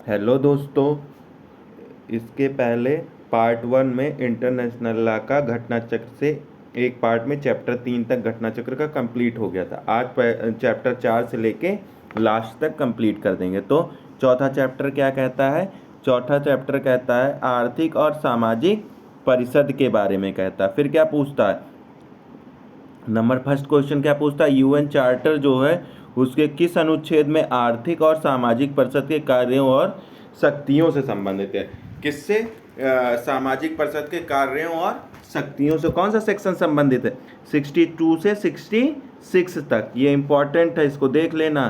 Hello दोस्तों, इसके पहले पार्ट 1 में इंटरनेशनल लॉ का घटना चक्र से एक पार्ट में चैप्टर 3 तक घटना चक्र का कंप्लीट हो गया था। आज चैप्टर 4 से लेके लास्ट तक कंप्लीट कर देंगे। तो चौथा चैप्टर क्या कहता है? चौथा चैप्टर कहता है आर्थिक और सामाजिक परिषद के बारे में कहता है। फिर क्या पूछता है? नंबर फर्स्ट क्वेश्चन क्या पूछता है? यूएन चार्टर जो है उसके किस अनुच्छेद में आर्थिक और सामाजिक परिषद के कार्यों और शक्तियों से संबंधित है? किससे? सामाजिक परिषद के कार्यों और शक्तियों से कौन सा सेक्शन संबंधित है? 62 से 66 तक। ये इंपॉर्टेंट है, इसको देख लेना,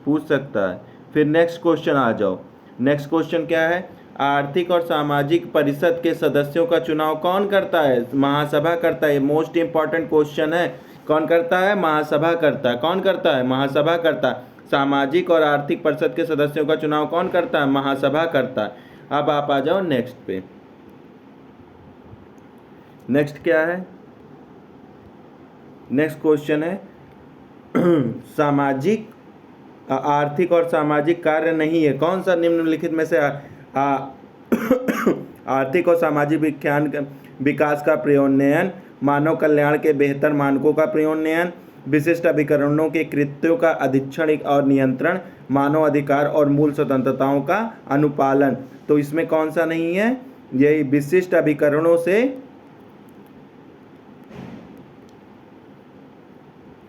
पूछ सकता है। फिर नेक्स्ट क्वेश्चन आ जाओ। नेक्स्ट क्वेश्चन क्या है? आर्थिक और सामाजिक परिषद के सदस्यों का चुनाव कौन करता है? महासभा करता है। मोस्ट इंपॉर्टेंट क्वेश्चन है। कौन करता है? महासभा करता है। कौन करता है? महासभा करता है। सामाजिक और आर्थिक परिषद के सदस्यों का चुनाव कौन करता है? महासभा करता है। अब आप आ जाओ नेक्स्ट पे। नेक्स्ट क्या है? नेक्स्ट क्वेश्चन है सामाजिक आर्थिक और सामाजिक कार्य नहीं है। कौन सा निम्नलिखित में से आर्थिक और सामाजिक विकास का प्रयोन्नयन, मानव कल्याण के बेहतर मानकों का प्रयोन्नयन, विशिष्ट अभिकरणों के कृत्यों का अधीक्षण और नियंत्रण, मानव अधिकार और मूल स्वतंत्रताओं का अनुपालन। तो इसमें कौन सा नहीं है? यही विशिष्ट अभिकरणों से,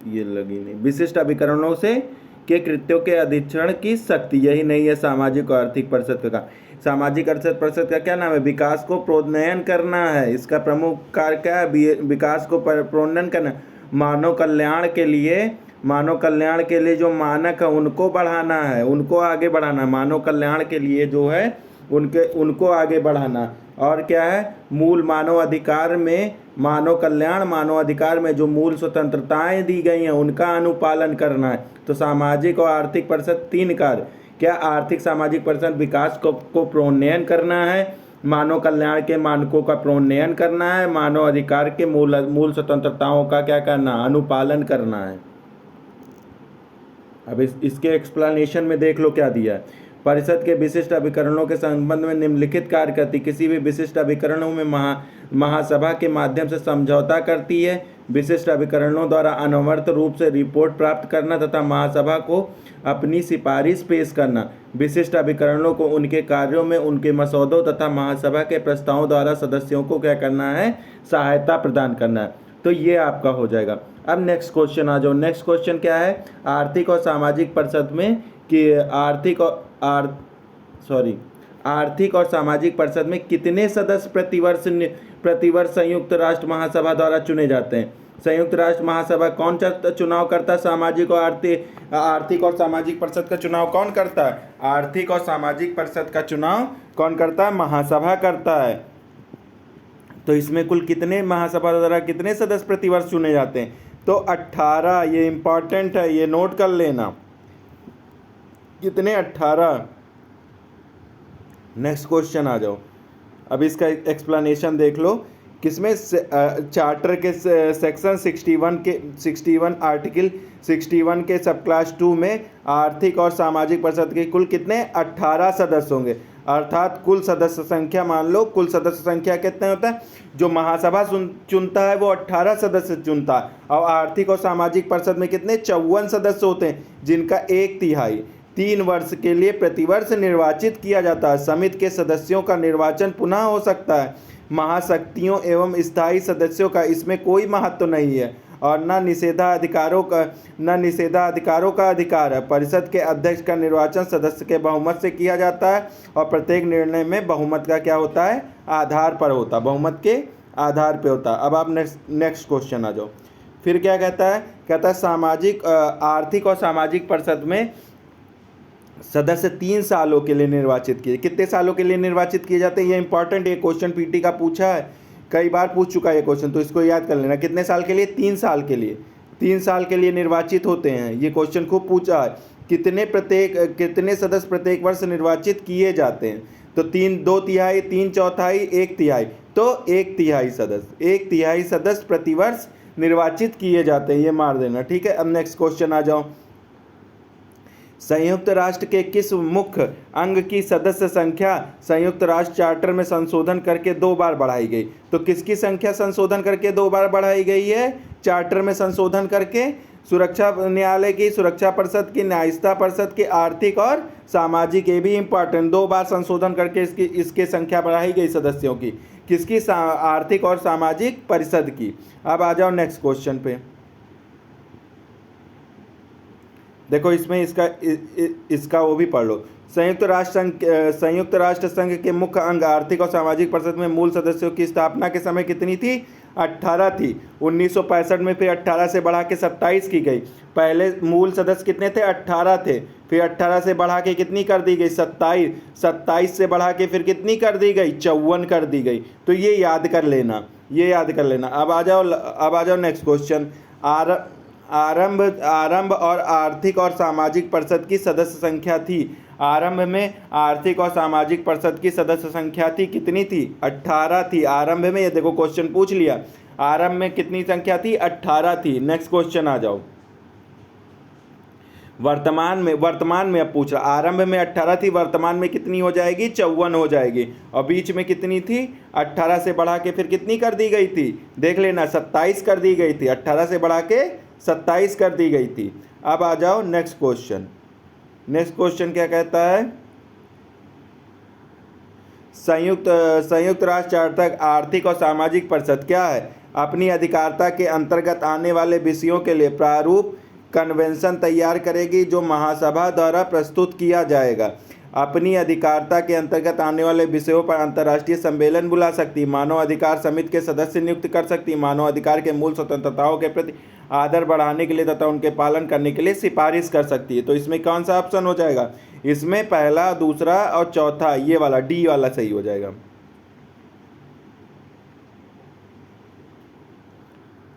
ये लगी नहीं, विशिष्ट अभिकरणों से के कृत्यों के अधीक्षण की शक्ति, यही नहीं है सामाजिक और आर्थिक परिषद का। सामाजिक आर्थिक परिषद का क्या नाम है? विकास को प्रोन्नयन करना है। इसका प्रमुख कार्य क्या है? विकास को प्रोन्नयन करना। मानव कल्याण के लिए जो मानक है उनको बढ़ाना है, उनको आगे बढ़ाना। मानव कल्याण के लिए जो है उनको आगे बढ़ाना। और क्या है? मूल मानव अधिकार में, मानव कल्याण मानव अधिकार में जो मूल स्वतंत्रताएं दी गई हैं उनका अनुपालन करना है। तो सामाजिक और आर्थिक परिषद 3 कार्य क्या? आर्थिक सामाजिक परिषद विकास को प्रोन्नयन करना है, मानव कल्याण के मानकों का प्रोन्नयन करना है, मानव अधिकार के मूल स्वतंत्रताओं का क्या करना? अनुपालन करना है। अब इसके एक्सप्लेनेशन में देख लो क्या दिया है। परिषद के विशिष्ट अभिकरणों के संबंध में निम्नलिखित कार्य करती। किसी भी विशिष्ट अभिकरणों में महासभा के माध्यम से समझौता करती है। विशिष्ट अभिकरणों द्वारा अनवरत रूप से रिपोर्ट प्राप्त करना तथा महासभा को अपनी सिफारिश पेश करना। विशिष्ट अभिकरणों को उनके कार्यों में उनके मसौदों तथा महासभा के प्रस्तावों द्वारा सदस्यों को क्या करना है? सहायता प्रदान करना है। तो ये आपका हो जाएगा। अब नेक्स्ट क्वेश्चन आ जाओ। नेक्स्ट क्वेश्चन क्या है? आर्थिक और सामाजिक परिषद में कि आर्थिक और सामाजिक परिषद में कितने सदस्य प्रतिवर्ष संयुक्त राष्ट्र महासभा द्वारा चुने जाते हैं? संयुक्त राष्ट्र महासभा कौन सा चुनाव करता है? सामाजिक और आर्थिक और सामाजिक परिषद का चुनाव कौन करता है? आर्थिक और सामाजिक परिषद का चुनाव कौन करता है? महासभा करता है। तो इसमें कुल कितने महासभा द्वारा कितने सदस्य प्रतिवर्ष चुने जाते हैं? तो 18। ये इंपॉर्टेंट है, ये नोट कर लेना। कितने? 18। नेक्स्ट क्वेश्चन आ जाओ। अब इसका एक्सप्लेनेशन देख लो। किसमें? चार्टर के सेक्शन 61 आर्टिकल 61 के सब क्लास 2 में आर्थिक और सामाजिक परिषद के कुल कितने? 18 सदस्य होंगे। अर्थात कुल सदस्य संख्या मान लो, कुल सदस्य संख्या कितने होता है? जो महासभा चुनता है वो 18 सदस्य चुनता है। और आर्थिक और सामाजिक परिषद में कितने? 54 सदस्य होते हैं, जिनका 1/3 3 वर्ष के लिए प्रतिवर्ष निर्वाचित किया जाता है। समिति के सदस्यों का निर्वाचन पुनः हो सकता है। महाशक्तियों एवं स्थायी सदस्यों का इसमें कोई महत्व नहीं है और न निषेधाधिकारों का अधिकार है। परिषद के अध्यक्ष का निर्वाचन सदस्य के बहुमत से किया जाता है और प्रत्येक निर्णय में बहुमत का क्या होता है? आधार पर होता है, बहुमत के आधार पर होता है। अब आप नेक्स्ट क्वेश्चन आ जाओ। फिर क्या कहता है? कहता है आर्थिक और सामाजिक परिषद में सदस्य 3 सालों के लिए निर्वाचित किए। कितने सालों के लिए निर्वाचित किए जाते हैं? ये इंपॉर्टेंट, ये क्वेश्चन पीटी का पूछा है, कई बार पूछ चुका है ये क्वेश्चन, तो इसको याद कर लेना। कितने साल के लिए? 3 साल के लिए। 3 साल के लिए निर्वाचित होते हैं। ये क्वेश्चन खूब पूछा है। कितने सदस्य प्रत्येक वर्ष निर्वाचित किए जाते हैं? तो 2/3, 3/4, 1/3। तो 1/3 सदस्य प्रतिवर्ष निर्वाचित किए जाते हैं, ये मार देना। ठीक है। अब नेक्स्ट क्वेश्चन आ जाओ। संयुक्त राष्ट्र के किस मुख्य अंग की सदस्य संख्या संयुक्त राष्ट्र चार्टर में संशोधन करके 2 बार बढ़ाई गई? तो किसकी संख्या संशोधन करके 2 बार बढ़ाई गई है चार्टर में संशोधन करके? सुरक्षा न्यायालय की, सुरक्षा परिषद की, न्यायिकता परिषद की, आर्थिक और सामाजिक। ये भी इंपॉर्टेंट, 2 बार संशोधन करके इसकी संख्या बढ़ाई गई सदस्यों की। किसकी? आर्थिक और सामाजिक परिषद की। अब आ जाओ नेक्स्ट क्वेश्चन पे। देखो इसमें इसका वो भी पढ़ लो। संयुक्त राष्ट्र संघ के मुख्य अंग आर्थिक और सामाजिक परिषद में मूल सदस्यों की स्थापना के समय कितनी थी? 18 थी। 1965 में फिर 18 से बढ़ा के 27 की गई। पहले मूल सदस्य कितने थे? 18 थे। फिर 18 से बढ़ा के कितनी कर दी गई? 27। 27 से बढ़ा के फिर कितनी कर दी गई? 54 कर दी गई। तो ये याद कर लेना, ये याद कर लेना। अब आ जाओ नेक्स्ट क्वेश्चन। आरंभ और आर्थिक और सामाजिक परिषद की सदस्य संख्या थी। आरंभ में आर्थिक और सामाजिक परिषद की सदस्य संख्या थी कितनी थी? 18 थी आरंभ में। ये देखो क्वेश्चन पूछ लिया, आरंभ में कितनी संख्या थी? 18 थी। नेक्स्ट क्वेश्चन आ जाओ। वर्तमान में अब पूछ रहा, आरंभ में 18 थी, वर्तमान में कितनी हो जाएगी? 54 हो जाएगी। और बीच में कितनी थी? 18 से बढ़ा के फिर कितनी कर दी गई थी? देख लेना, 27 कर दी गई थी। 18 से बढ़ा के 27 कर दी गई थी। अब आ जाओ नेक्स्ट क्वेश्चन। नेक्स्ट क्वेश्चन क्या कहता है? संयुक्त राष्ट्र चार्टर आर्थिक और सामाजिक परिषद क्या है? अपनी अधिकारिता के अंतर्गत आने वाले विषयों के लिए प्रारूप कन्वेंशन तैयार करेगी जो महासभा द्वारा प्रस्तुत किया जाएगा। अपनी अधिकारिता के अंतर्गत आने वाले विषयों पर अंतर्राष्ट्रीय सम्मेलन बुला सकती, मानव अधिकार समिति के सदस्य नियुक्त कर सकती, मानव अधिकार के मूल स्वतंत्रताओं के प्रति आदर बढ़ाने के लिए तथा उनके पालन करने के लिए सिफारिश कर सकती है। तो इसमें कौन सा ऑप्शन हो जाएगा? इसमें पहला, दूसरा और चौथा, ये वाला डी वाला सही हो जाएगा।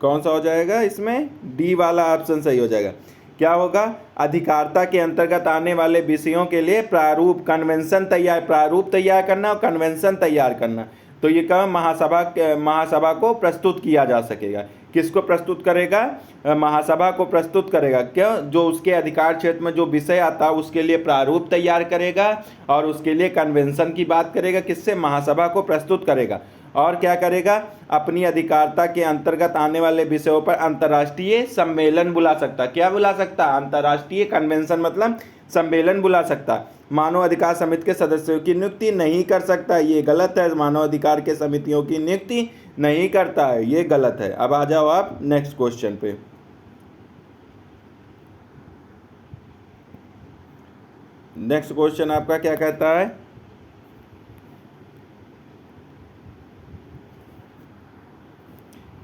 कौन सा हो जाएगा? इसमें डी वाला ऑप्शन सही हो जाएगा। क्या होगा? अधिकारिता के अंतर्गत आने वाले विषयों के लिए प्रारूप कन्वेंशन प्रारूप तैयार करना और कन्वेंशन तैयार करना। तो ये काम महासभा को प्रस्तुत किया जा सकेगा। किसको प्रस्तुत करेगा? महासभा को प्रस्तुत करेगा। क्यों? जो उसके अधिकार क्षेत्र में जो विषय आता है उसके लिए प्रारूप तैयार करेगा और उसके लिए कन्वेंशन की बात करेगा। किससे? महासभा को प्रस्तुत करेगा। और क्या करेगा? अपनी अधिकारिता के अंतर्गत आने वाले विषयों पर अंतर्राष्ट्रीय सम्मेलन बुला सकता। क्या बुला सकता? अंतर्राष्ट्रीय कन्वेंशन मतलब सम्मेलन बुला सकता। मानव अधिकार समिति के सदस्यों की नियुक्ति नहीं कर सकता, ये गलत है। मानव अधिकार के समितियों की नियुक्ति नहीं करता है, ये गलत है। अब आ जाओ आप नेक्स्ट क्वेश्चन पे। नेक्स्ट क्वेश्चन आपका क्या कहता है?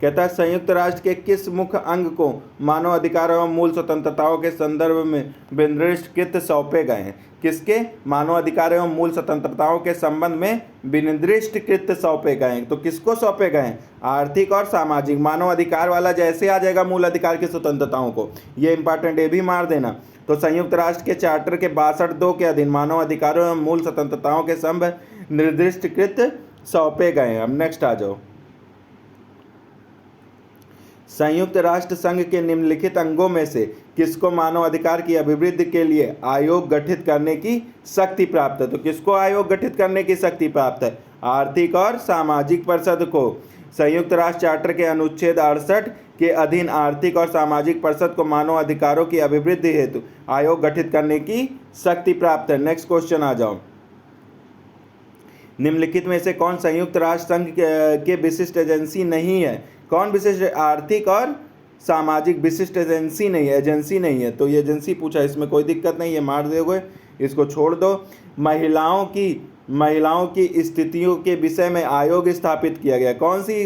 कहता है संयुक्त राष्ट्र के किस मुख्य अंग को मानव अधिकार एवं मूल स्वतंत्रताओं के संदर्भ में विनिर्दिष्ट कृत्य सौंपे गए हैं? किसके? मानव अधिकार एवं मूल स्वतंत्रताओं के संबंध में विनिर्दिष्ट कृत्य सौंपे गए हैं। तो किसको सौंपे गए हैं? आर्थिक और सामाजिक। मानव अधिकार वाला जैसे आ जाएगा मूल अधिकार की स्वतंत्रताओं को, ये इंपॉर्टेंट, ये भी मार देना। तो संयुक्त राष्ट्र के चार्टर के 62 के अधीन मानव अधिकारों एवं मूल स्वतंत्रताओं के संबंध निर्दिष्ट कृत्य सौंपे गए हैं। अब नेक्स्ट आ जाओ। संयुक्त राष्ट्र संघ के निम्नलिखित अंगों में से किसको मानव अधिकार की अभिवृद्धि के लिए आयोग गठित करने की शक्ति प्राप्त है? तो किसको आयोग गठित करने की शक्ति प्राप्त है? आर्थिक और सामाजिक परिषद को। संयुक्त राष्ट्र चार्टर के अनुच्छेद 68 के अधीन आर्थिक और सामाजिक परिषद को मानव अधिकारों की अभिवृद्धि हेतु आयोग गठित करने की शक्ति प्राप्त है। नेक्स्ट क्वेश्चन आ जाओ। निम्नलिखित में से कौन संयुक्त राष्ट्र संघ के विशिष्ट एजेंसी नहीं है? कौन विशिष्ट? आर्थिक और सामाजिक विशिष्ट एजेंसी नहीं है, एजेंसी नहीं है। तो ये एजेंसी पूछा, इसमें कोई दिक्कत नहीं है, मार दोगे, इसको छोड़ दो। महिलाओं की स्थितियों के विषय में आयोग स्थापित किया गया। कौन सी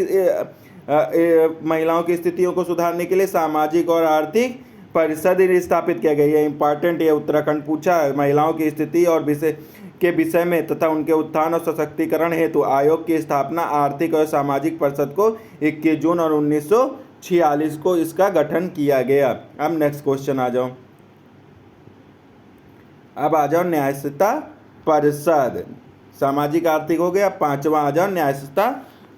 महिलाओं की स्थितियों को सुधारने के लिए? सामाजिक और आर्थिक परिषद स्थापित किया गया। ये इंपॉर्टेंट, ये उत्तराखंड पूछा है। महिलाओं की स्थिति और विषय में तथा उनके उत्थान और सशक्तिकरण हेतु आयोग की स्थापना आर्थिक और सामाजिक परिषद को 21 जून और 1946 को इसका गठन किया गया। अब नेक्स्ट क्वेश्चन आ जाओ। अब आ जाओ न्यायिकता परिषद। सामाजिक आर्थिक हो गया। 5वां आ जाओ न्यायिकता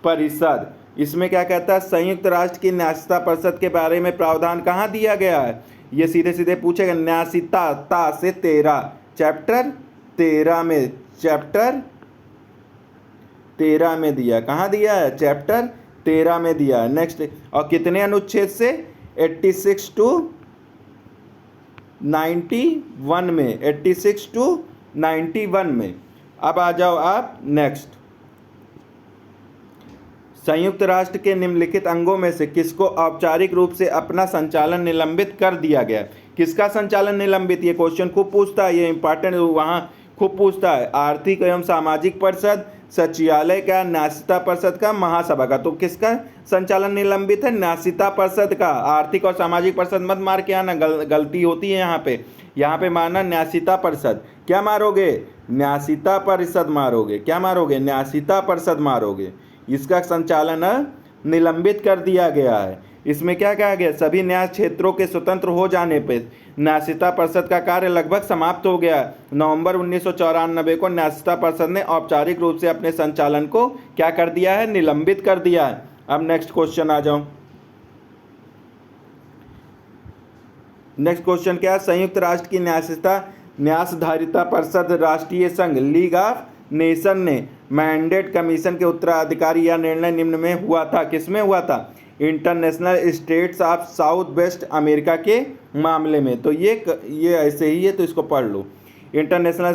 परिषद। इसमें क्या कहता है? संयुक्त राष्ट्र की न्यायिकता परिषद के बारे में प्रावधान कहाँ दिया गया है? ये सीधे सीधे पूछेगा। न्यासीता ता से 13, चैप्टर 13 में, चैप्टर 13 में दिया। कहाँ दिया है? चैप्टर 13 में दिया है। नेक्स्ट, और कितने अनुच्छेद से? 86 टू 91 में, 86 टू 91 में। अब आ जाओ आप नेक्स्ट। संयुक्त राष्ट्र के निम्नलिखित अंगों में से किसको औपचारिक रूप से अपना संचालन निलंबित कर दिया गया? किसका संचालन निलंबित? ये क्वेश्चन खूब पूछता है, ये इंपॉर्टेंट, वहाँ खूब पूछता है। आर्थिक एवं सामाजिक परिषद, सचिवालय का, न्यासिता परिषद का, महासभा का। तो किसका संचालन निलंबित है? न्यासिता परिषद का। आर्थिक और सामाजिक परिषद मत मार के आना, गलती होती है यहाँ पे मारना न्यासिता परिषद। क्या मारोगे? न्यासिता परिषद मारोगे। क्या मारोगे? न्यासिता परिषद मारोगे। इसका संचालन निलंबित कर दिया गया है। इसमें क्या कहा गया? सभी न्याय क्षेत्रों के स्वतंत्र हो जाने पर न्यासिता परिषद का कार्य लगभग समाप्त हो गया। नवंबर 1994 को न्यासिता परिषद ने औपचारिक रूप से अपने संचालन को क्या कर दिया है? निलंबित कर दिया है। अब नेक्स्ट क्वेश्चन आ जाओ। नेक्स्ट क्वेश्चन क्या है? संयुक्त राष्ट्र की न्यासधारिता परिषद, राष्ट्रीय संघ, लीग ऑफ नेशन ने मैंडेट कमीशन के उत्तराधिकारी या निर्णय निम्न में हुआ था। किसमें हुआ था? International states of south waste America के मामले में। तो ये ऐसे ही है, तो इसको पढ़ लो। International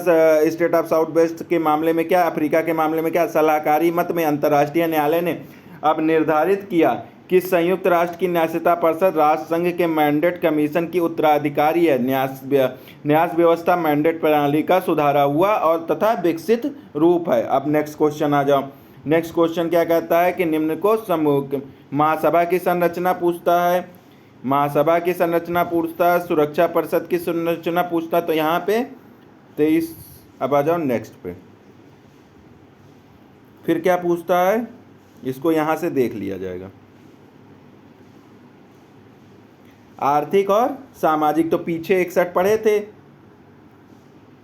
state of south west के मामले में क्या? अफ्रीका के मामले में क्या? सलाहकारी मत में अंतर्राष्ट्रीय न्यायालय ने अब निर्धारित किया कि संयुक्त राष्ट्र की न्यासिता परिषद राष्ट्र संघ के मैंडेट कमीशन की उत्तराधिकारी है। न्यास व्यवस्था मैंडेट प्रणाली का सुधारा हुआ और तथा विकसित रूप है। अब नेक्स्ट क्वेश्चन आ जाओ। नेक्स्ट क्वेश्चन क्या कहता है कि निम्न को समूह महासभा की संरचना पूछता है, महासभा की संरचना पूछता है, सुरक्षा परिषद की संरचना पूछता है। तो यहाँ पे 23। अब आ जाओ नेक्स्ट पे। फिर क्या पूछता है? इसको यहाँ से देख लिया जाएगा। आर्थिक और सामाजिक, तो पीछे 61 पढ़े थे,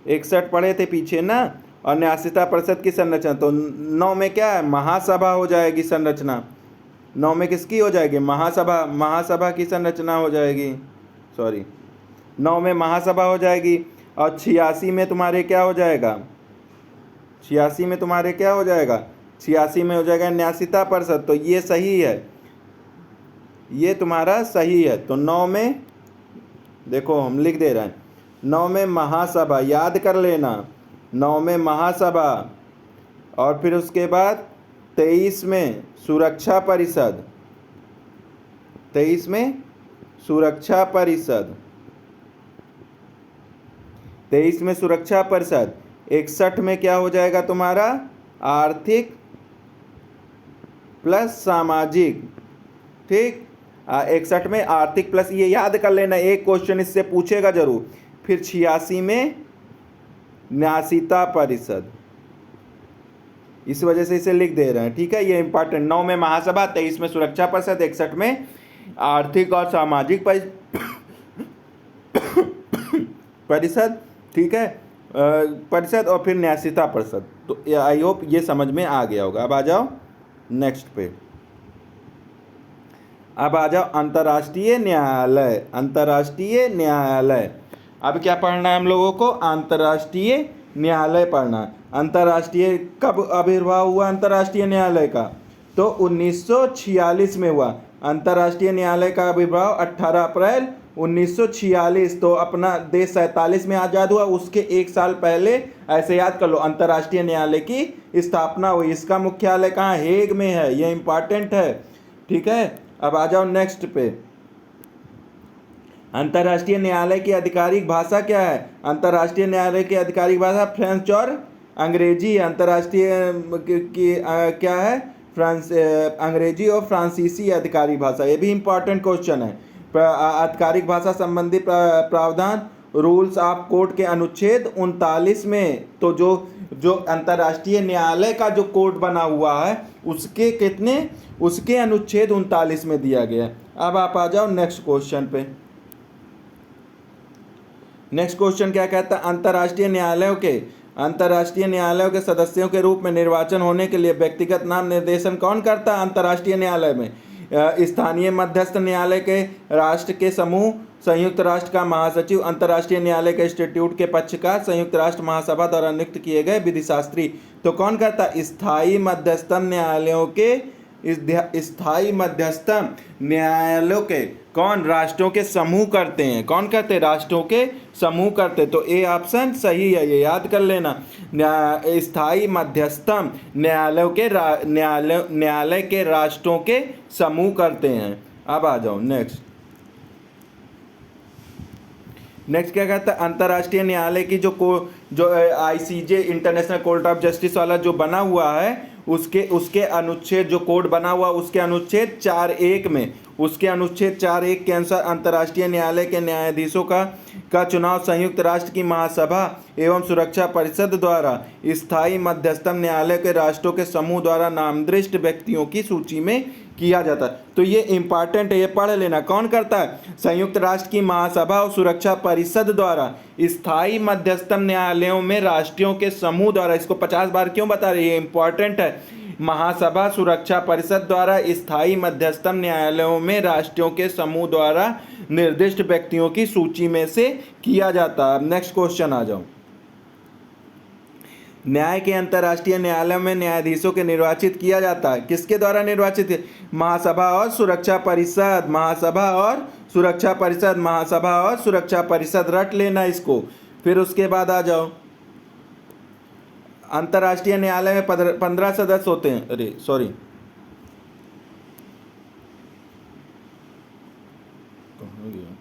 61 पढ़े थे पीछे ना। और न्यासिता परिषद की संरचना, तो 9 में क्या है? महासभा हो जाएगी संरचना। 9 में किसकी हो जाएगी? महासभा। महासभा की संरचना हो जाएगी, सॉरी 9 में महासभा हो जाएगी। और 86 में तुम्हारे क्या हो जाएगा? 86 में तुम्हारे क्या हो जाएगा? 86 में हो जाएगा न्यासिता परिषद। तो ये सही है, ये तुम्हारा सही है। तो 9 में देखो हम लिख दे रहे हैं, 9 में महासभा, याद कर लेना, 9 में महासभा। और फिर उसके बाद 23 में सुरक्षा परिषद, 23 में सुरक्षा परिषद, 23 में सुरक्षा परिषद। 61 में क्या हो जाएगा तुम्हारा? आर्थिक प्लस सामाजिक, ठीक। 61 में आर्थिक प्लस, ये याद कर लेना, एक क्वेश्चन इससे पूछेगा जरूर। फिर 86 में न्यासिता परिषद, इस वजह से इसे लिख दे रहे हैं, ठीक है, ये इंपॉर्टेंट। 9 में महासभा, 23 में सुरक्षा परिषद, 61 में आर्थिक और सामाजिक परिषद, ठीक है, परिषद, और फिर न्यासिता परिषद। तो आई होप ये समझ में आ गया होगा। अब आ जाओ नेक्स्ट पे। अब आ जाओ अंतर्राष्ट्रीय न्यायालय। अंतर्राष्ट्रीय न्यायालय, अब क्या पढ़ना है हम लोगों को? अंतर्राष्ट्रीय न्यायालय पढ़ना। अंतर्राष्ट्रीय कब आविर्भाव हुआ अंतर्राष्ट्रीय न्यायालय का? तो 1946 में हुआ। अंतर्राष्ट्रीय न्यायालय का आविर्भाव 18 अप्रैल 1946। तो अपना देश 47 में आज़ाद हुआ, उसके एक साल पहले, ऐसे याद कर लो, अंतर्राष्ट्रीय न्यायालय की स्थापना हुई। इसका मुख्यालय कहाँ? हेग में है, ये इंपॉर्टेंट है, ठीक है। अब आ जाओ नेक्स्ट पे। अंतर्राष्ट्रीय न्यायालय की आधिकारिक भाषा क्या है? अंतर्राष्ट्रीय न्यायालय की आधिकारिक भाषा फ्रेंच और अंग्रेजी। अंतर्राष्ट्रीय की क्या है? अंग्रेजी और फ्रांसीसी आधिकारिक भाषा। ये भी इंपॉर्टेंट क्वेश्चन है। आधिकारिक भाषा संबंधी प्रावधान रूल्स ऑफ कोर्ट के अनुच्छेद 39 में, तो जो अंतर्राष्ट्रीय न्यायालय का जो कोर्ट बना हुआ है उसके कितने, उसके अनुच्छेद 39 में दिया गया है। अब आप आ जाओ नेक्स्ट क्वेश्चन पे। नेक्स्ट क्वेश्चन क्या कहता है? अंतर्राष्ट्रीय न्यायालयों के सदस्यों के रूप में निर्वाचन होने के लिए व्यक्तिगत नाम निर्देशन कौन करता है अंतर्राष्ट्रीय न्यायालय में? स्थानीय मध्यस्थ न्यायालय के राष्ट्र के समूह संयुक्त राष्ट्र का महासचिव, अंतर्राष्ट्रीय न्यायालय के इंस्टीट्यूट के पक्षकार, संयुक्त राष्ट्र महासभा द्वारा नियुक्त किए गए विधिशास्त्री। तो कौन करता है? स्थायी मध्यस्थम न्यायालयों के, स्थायी मध्यस्थम न्यायालयों के कौन? राष्ट्रों के समूह करते हैं। कौन करते? राष्ट्रों के समूह करते। तो ए ऑप्शन सही है, ये याद कर लेना। स्थायी मध्यस्थम न्यायालयों के न्यायालय के राष्ट्रों के समूह करते हैं। अब आ जाओ नेक्स्ट क्या कहता है? अंतर्राष्ट्रीय न्यायालय की जो ICJ, international court of justice वाला जो बना हुआ है, उसके अनुच्छेद, जो कोड बना हुआ उसके अनुच्छेद 4(1) में, उसके अनुच्छेद 4(1) के अनुसार अंतर्राष्ट्रीय न्यायालय के न्यायाधीशों का चुनाव संयुक्त राष्ट्र की महासभा एवं सुरक्षा परिषद द्वारा स्थायी मध्यस्थम न्यायालय के राष्ट्रों के समूह द्वारा नामदृष्ट व्यक्तियों की सूची में किया जाता है। तो ये इंपॉर्टेंट है, ये पढ़ लेना। कौन करता है? संयुक्त राष्ट्र की महासभा और सुरक्षा परिषद द्वारा स्थायी मध्यस्थम न्यायालयों में राष्ट्रों के समूह द्वारा। इसको 50 बार क्यों बता रहे? ये इंपॉर्टेंट है। महासभा सुरक्षा परिषद द्वारा स्थायी मध्यस्थम न्यायालयों में राष्ट्रों के समूह द्वारा निर्दिष्ट व्यक्तियों की सूची में से किया जाता है। अब नेक्स्ट क्वेश्चन आ जाओ। न्याय के अंतर्राष्ट्रीय न्यायालय में न्यायाधीशों के निर्वाचित किया जाता है। किसके द्वारा निर्वाचित? महासभा और सुरक्षा परिषद। महासभा और सुरक्षा परिषद, महासभा और सुरक्षा परिषद, रट लेना इसको। फिर उसके बाद आ जाओ, अंतर्राष्ट्रीय न्यायालय में 15 सदस्य होते हैं। अरे सॉरी, कहाँ गया?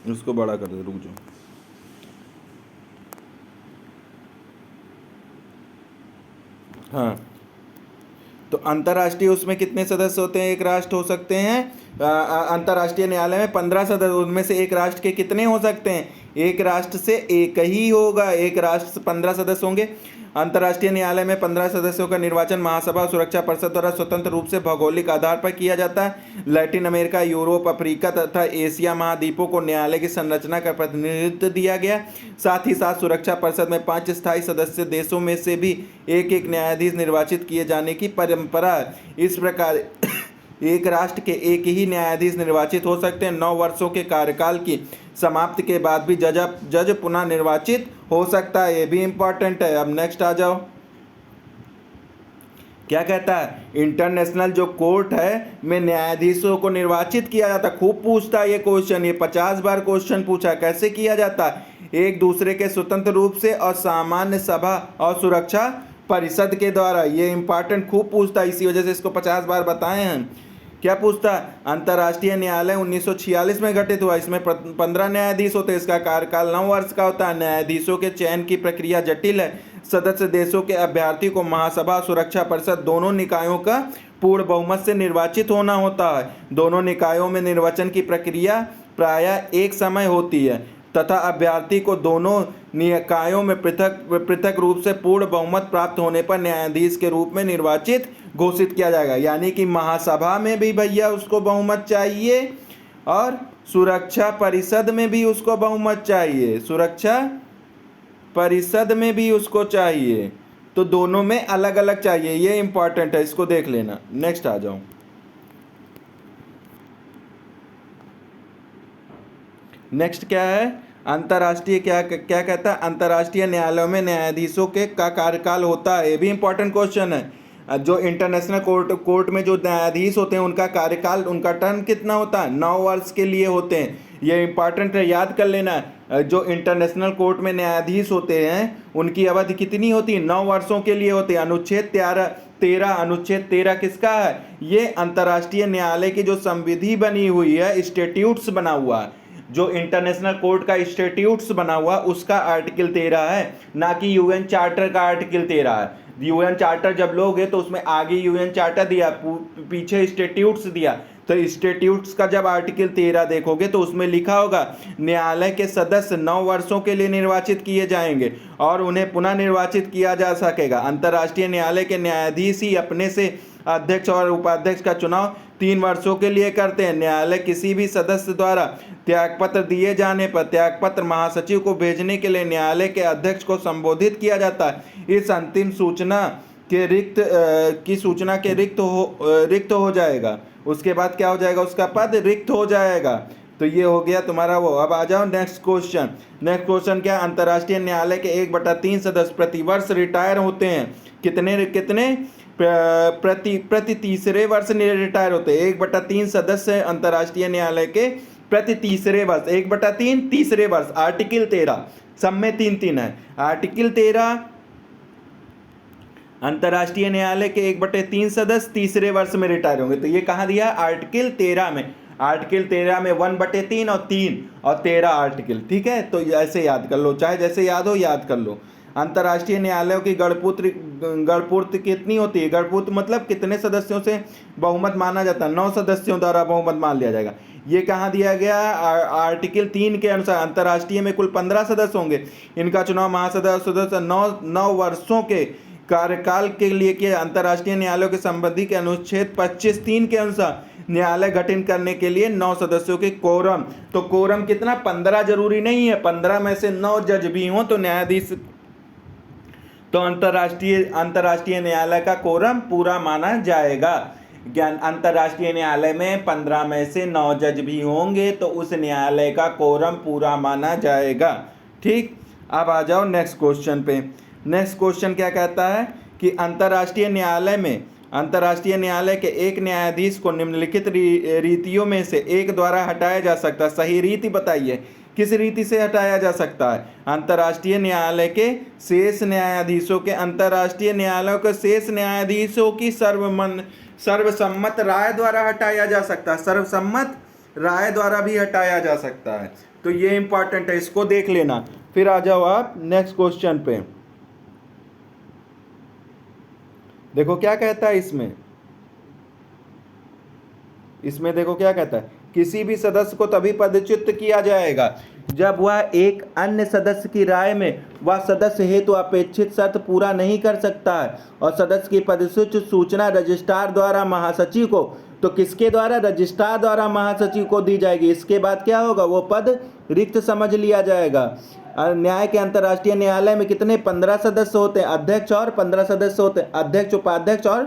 उसको बड़ा कर दे, रुक जाओ। हाँ, तो अंतर्राष्ट्रीय उसमें कितने सदस्य होते हैं? एक राष्ट्र हो सकते हैं। अंतर्राष्ट्रीय न्यायालय में 15 सदस्य, उनमें से एक राष्ट्र के कितने हो सकते हैं? एक राष्ट्र से एक ही होगा। एक राष्ट्र से 15 सदस्य होंगे। अंतर्राष्ट्रीय न्यायालय में 15 सदस्यों का निर्वाचन महासभा और सुरक्षा परिषद द्वारा स्वतंत्र रूप से भौगोलिक आधार पर किया जाता है। लैटिन अमेरिका, यूरोप, अफ्रीका तथा एशिया महाद्वीपों को न्यायालय की संरचना का प्रतिनिधित्व दिया गया। साथ ही साथ सुरक्षा परिषद में 5 स्थायी सदस्य देशों में से भी एक न्यायाधीश निर्वाचित किए जाने की परंपरा है। इस प्रकार एक राष्ट्र के एक ही न्यायाधीश निर्वाचित हो सकते हैं। 9 वर्षों के कार्यकाल की समाप्ति के बाद भी जज पुनः निर्वाचित हो सकता है। ये भी इंपॉर्टेंट है। अब नेक्स्ट आ जाओ, क्या कहता है? इंटरनेशनल जो कोर्ट है में न्यायाधीशों को निर्वाचित किया जाता है। खूब पूछता है ये क्वेश्चन, ये 50 बार क्वेश्चन पूछा। कैसे किया जाता है? एक दूसरे के स्वतंत्र रूप से और सामान्य सभा और सुरक्षा परिषद के द्वारा। ये इंपॉर्टेंट खूब पूछता है, इसी वजह से इसको 50 बार बताए हैं। क्या पूछता है? अंतर्राष्ट्रीय न्यायालय 1946 में गठित हुआ। इसमें 15 न्यायाधीश होते हैं। इसका कार्यकाल 9 वर्ष का होता है। न्यायाधीशों के चयन की प्रक्रिया जटिल है। सदस्य देशों के अभ्यर्थी को महासभा सुरक्षा परिषद दोनों निकायों का पूर्ण बहुमत से निर्वाचित होना होता है। दोनों निकायों में निर्वाचन की प्रक्रिया प्रायः एक समय होती है तथा अभ्यर्थी को दोनों निकायों में पृथक रूप से पूर्ण बहुमत प्राप्त होने पर न्यायाधीश के रूप में निर्वाचित घोषित किया जाएगा। यानी कि महासभा में भी भैया उसको बहुमत चाहिए और सुरक्षा परिषद में भी उसको बहुमत चाहिए। सुरक्षा परिषद में भी उसको चाहिए। तो दोनों में अलग अलग चाहिए। ये इंपॉर्टेंट है, इसको देख लेना। नेक्स्ट आ जाओ, नेक्स्ट क्या है? अंतर्राष्ट्रीय क्या कहता है? अंतर्राष्ट्रीय न्यायालयों में न्यायाधीशों का कार्यकाल होता है। ये भी इंपॉर्टेंट क्वेश्चन है। जो इंटरनेशनल कोर्ट में जो न्यायाधीश होते हैं उनका कार्यकाल, उनका टर्म कितना होता है? 9 वर्ष के लिए होते हैं। ये इंपॉर्टेंट है, याद कर लेना। जो इंटरनेशनल कोर्ट में न्यायाधीश होते हैं उनकी अवधि कितनी होती है? 9 वर्षों के लिए होती है। अनुच्छेद 13 अनुच्छेद 13 किसका है? ये अंतर्राष्ट्रीय न्यायालय की जो संविधि बनी हुई है, स्टैट्यूट्स बना हुआ है, जो इंटरनेशनल कोर्ट का स्टैट्यूट्स बना हुआ उसका आर्टिकल 13 है, ना कि यूएन चार्टर का आर्टिकल 13 है। यूएन चार्टर जब लोगे तो उसमें आगे यूएन चार्टर दिया, पीछे स्टैट्यूट्स दिया। तो स्टैट्यूट्स का जब आर्टिकल 13 देखोगे तो उसमें लिखा होगा न्यायालय के सदस्य 9 वर्षों के लिए निर्वाचित किए जाएंगे और उन्हें पुनः निर्वाचित किया जा सकेगा। अंतर्राष्ट्रीय न्यायालय के न्यायाधीश ही अपने से अध्यक्ष और उपाध्यक्ष का चुनाव 3 वर्षों के लिए करते हैं। न्यायालय किसी भी सदस्य द्वारा त्यागपत्र दिए जाने पर त्यागपत्र महासचिव को भेजने के लिए न्यायालय के अध्यक्ष को संबोधित किया जाता है। इस अंतिम सूचना के की सूचना के रिक्त हो जाएगा। उसके बाद क्या हो जाएगा, उसका पद रिक्त हो जाएगा। तो ये हो गया तुम्हारा वो। अब आ जाओ नेक्स्ट क्वेश्चन। नेक्स्ट क्वेश्चन क्या, अंतर्राष्ट्रीय न्यायालय के 1/3 सदस्य प्रतिवर्ष रिटायर होते हैं। कितने कितने प्रति तीसरे वर्ष रिटायर होते हैं। 1/3 सदस्य अंतर्राष्ट्रीय न्यायालय के प्रति तीसरे वर्ष, 1/3 तीसरे वर्ष। आर्टिकल 13, सब में 3 है। आर्टिकल 13 अंतर्राष्ट्रीय न्यायालय के 1/3 सदस्य तीसरे वर्ष में रिटायर होंगे। तो ये कहाँ दिया, आर्टिकल 13 में। आर्टिकल 13 में 1/3 और 3 और 13 आर्टिकल। ठीक है, तो ऐसे याद कर लो, चाहे जैसे याद हो याद कर लो। अंतर्राष्ट्रीय न्यायालयों की गणपूर्ति कितनी होती है। गणपूर्ति मतलब कितने सदस्यों से बहुमत माना जाता है, 9 सदस्यों द्वारा बहुमत मान लिया जाएगा। ये कहाँ दिया गया, आर्टिकल 3 के अनुसार अंतर्राष्ट्रीय में कुल 15 सदस्य होंगे। इनका चुनाव महासदस्य 9 वर्षों के कार्यकाल के लिए किया। अंतर्राष्ट्रीय न्यायालयों के संबंधी के अनुच्छेद 25(3) के अनुसार न्यायालय गठन करने के लिए 9 सदस्यों के कोरम। तो कोरम कितना, 15 जरूरी नहीं है, 15 में से 9 जज भी हों तो न्यायाधीश, तो अंतर्राष्ट्रीय न्यायालय का कोरम पूरा माना जाएगा। अंतर्राष्ट्रीय न्यायालय में 15 में से 9 जज भी होंगे तो उस न्यायालय का कोरम पूरा माना जाएगा। ठीक, अब आ जाओ नेक्स्ट क्वेश्चन पे। नेक्स्ट क्वेश्चन क्या कहता है कि अंतर्राष्ट्रीय न्यायालय के एक न्यायाधीश को निम्नलिखित रीतियों में से एक द्वारा हटाया जा सकता है। सही रीति बताइए, किस रीति से हटाया जा सकता है। अंतर्राष्ट्रीय न्यायालय के शेष न्यायाधीशों के अंतर्राष्ट्रीय न्यायालयों के शेष न्यायाधीशों की सर्वसम्मत राय द्वारा हटाया जा सकता है। सर्वसम्मत राय द्वारा भी हटाया जा सकता है। तो ये इंपॉर्टेंट है, इसको देख लेना। फिर आ जाओ आप नेक्स्ट क्वेश्चन पे। देखो क्या कहता है इसमें देखो क्या कहता है, किसी भी सदस्य को तभी पदच्युत किया जाएगा जब वह एक अन्य सदस्य की राय में वह सदस्य हेतु अपेक्षित शर्त पूरा नहीं कर सकता है और सदस्य की पदच्युत सूचना रजिस्ट्रार द्वारा महासचिव को, तो किसके द्वारा, रजिस्ट्रार द्वारा महासचिव को दी जाएगी। इसके बाद क्या होगा, वो पद रिक्त समझ लिया जाएगा। न्याय के अंतर्राष्ट्रीय न्यायालय में कितने, 15 सदस्य होते हैं, अध्यक्ष और 15 सदस्य होते हैं। अध्यक्ष उपाध्यक्ष और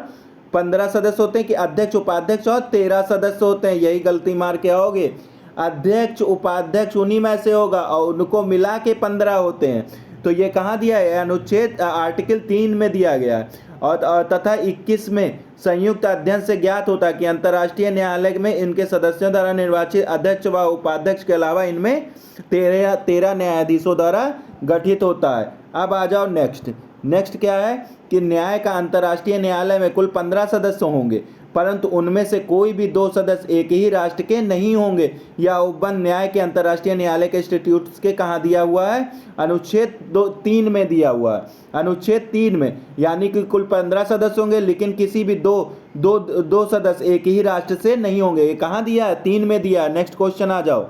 15 सदस्य होते हैं कि अध्यक्ष उपाध्यक्ष और 13 सदस्य होते हैं। यही गलती मार के आओगे, अध्यक्ष उपाध्यक्ष उन्हीं में से होगा और उनको मिला के 15 होते हैं। तो ये कहाँ दिया है, अनुच्छेद आर्टिकल 3 में दिया गया है। और तथा 21 में संयुक्त अध्ययन से ज्ञात होता है कि अंतर्राष्ट्रीय न्यायालय में इनके सदस्यों द्वारा निर्वाचित अध्यक्ष व उपाध्यक्ष के अलावा इनमें 13 न्यायाधीशों द्वारा गठित होता है। अब आ जाओ नेक्स्ट क्या है कि न्याय का अंतर्राष्ट्रीय न्यायालय में कुल 15 सदस्य होंगे, परंतु उनमें से कोई भी 2 सदस्य एक ही राष्ट्र के नहीं होंगे। या उपबंध न्याय के अंतर्राष्ट्रीय न्यायालय के इंस्टीट्यूट्स के कहाँ दिया हुआ है, अनुच्छेद 3 में दिया हुआ है। अनुच्छेद 3 में, यानी कि कुल 15 सदस्य होंगे लेकिन किसी भी दो सदस्य एक ही राष्ट्र से नहीं होंगे। ये कहाँ दिया है, 3 में दिया है। नेक्स्ट क्वेश्चन आ जाओ।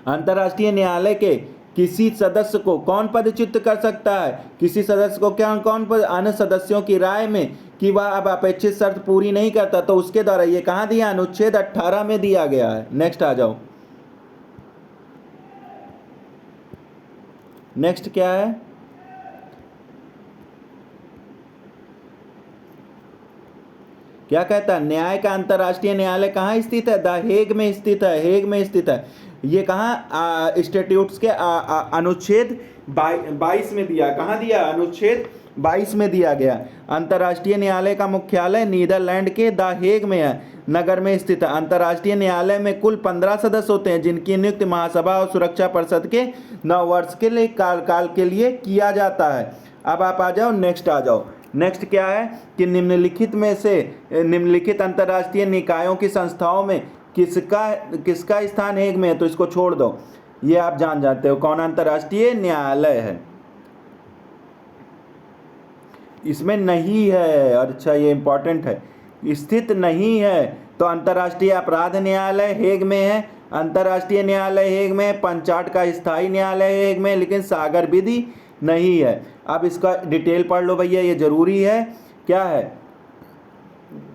अंतर्राष्ट्रीय न्यायालय के किसी सदस्य को कौन पदच्युत कर सकता है, किसी सदस्य को क्या कौन अन्य सदस्यों की राय में कि वह अब अपेक्षित शर्त पूरी नहीं करता, तो उसके द्वारा। ये कहाँ दिया, अनुच्छेद 18 में दिया गया है। नेक्स्ट आ जाओ। नेक्स्ट क्या है, क्या कहता है, न्याय का अंतर्राष्ट्रीय न्यायालय कहाँ स्थित है, द हेग में स्थित है। हेग में स्थित है। ये कहाँ, स्टैट्यूट्स के अनुच्छेद 22 में दिया। कहाँ दिया, अनुच्छेद 22 में दिया गया। अंतर्राष्ट्रीय न्यायालय का मुख्यालय नीदरलैंड के द हेग में है, नगर में स्थित है। अंतर्राष्ट्रीय न्यायालय में कुल 15 सदस्य होते हैं जिनकी नियुक्ति महासभा और सुरक्षा परिषद के 9 वर्ष के लिए काल के लिए किया जाता है। अब आप आ जाओ, नेक्स्ट आ जाओ। नेक्स्ट क्या है कि निम्नलिखित अंतर्राष्ट्रीय निकायों की संस्थाओं में किसका स्थान हेग में है, तो इसको छोड़ दो, ये आप जानते हो कौन अंतर्राष्ट्रीय न्यायालय है। इसमें नहीं है, अच्छा ये इंपॉर्टेंट है, स्थित नहीं है। तो अंतर्राष्ट्रीय अपराध न्यायालय हेग में है, अंतर्राष्ट्रीय न्यायालय हेग में, पंचाट का स्थायी न्यायालय हेग में, लेकिन सागर विधि नहीं है। अब इसका डिटेल पढ़ लो भैया, ये जरूरी है। क्या है,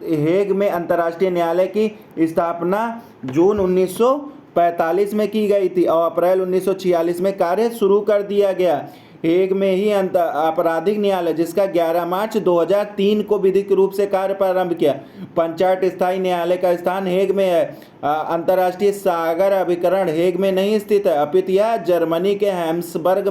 हेग में अंतर्राष्ट्रीय न्यायालय की स्थापना जून 1945 में की गई थी और अप्रैल 1946 में कार्य शुरू कर दिया गया। हेग में ही आपराधिक न्यायालय जिसका 11 मार्च 2003 को विधिक रूप से कार्य प्रारंभ किया। पंचायत स्थायी न्यायालय का स्थान हेग में है। अंतर्राष्ट्रीय सागर अभिकरण हेग में नहीं स्थित है, अपितु यह जर्मनी के हैम्सबर्ग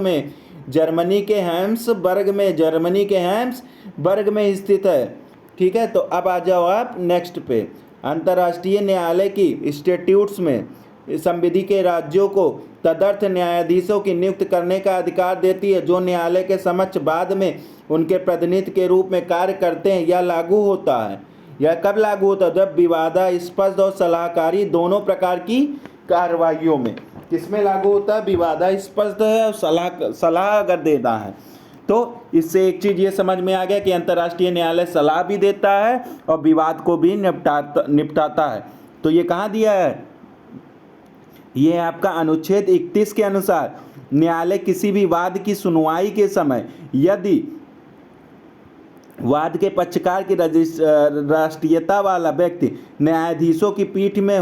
में स्थित है। ठीक है, तो अब आ जाओ आप नेक्स्ट पे। अंतर्राष्ट्रीय न्यायालय की स्टैट्यूट्स में संविधि के राज्यों को तदर्थ न्यायाधीशों की नियुक्त करने का अधिकार देती है, जो न्यायालय के समक्ष बाद में उनके प्रतिनिधि के रूप में कार्य करते हैं। यह लागू होता है, यह कब लागू होता है? जब विवादास्पद और सलाहकारी दोनों प्रकार की कार्रवाइयों में। किसमें लागू होता है? विवादास्पद है और सलाह अगर देना है। तो इससे एक चीज़ ये समझ में आ गया कि अंतर्राष्ट्रीय न्यायालय सलाह भी देता है और विवाद को भी निपटाता है। तो ये कहाँ दिया है? ये आपका अनुच्छेद 31 के अनुसार न्यायालय किसी भी वाद की सुनवाई के समय यदि वाद के पक्षकार की राष्ट्रीयता वाला व्यक्ति न्यायाधीशों की पीठ में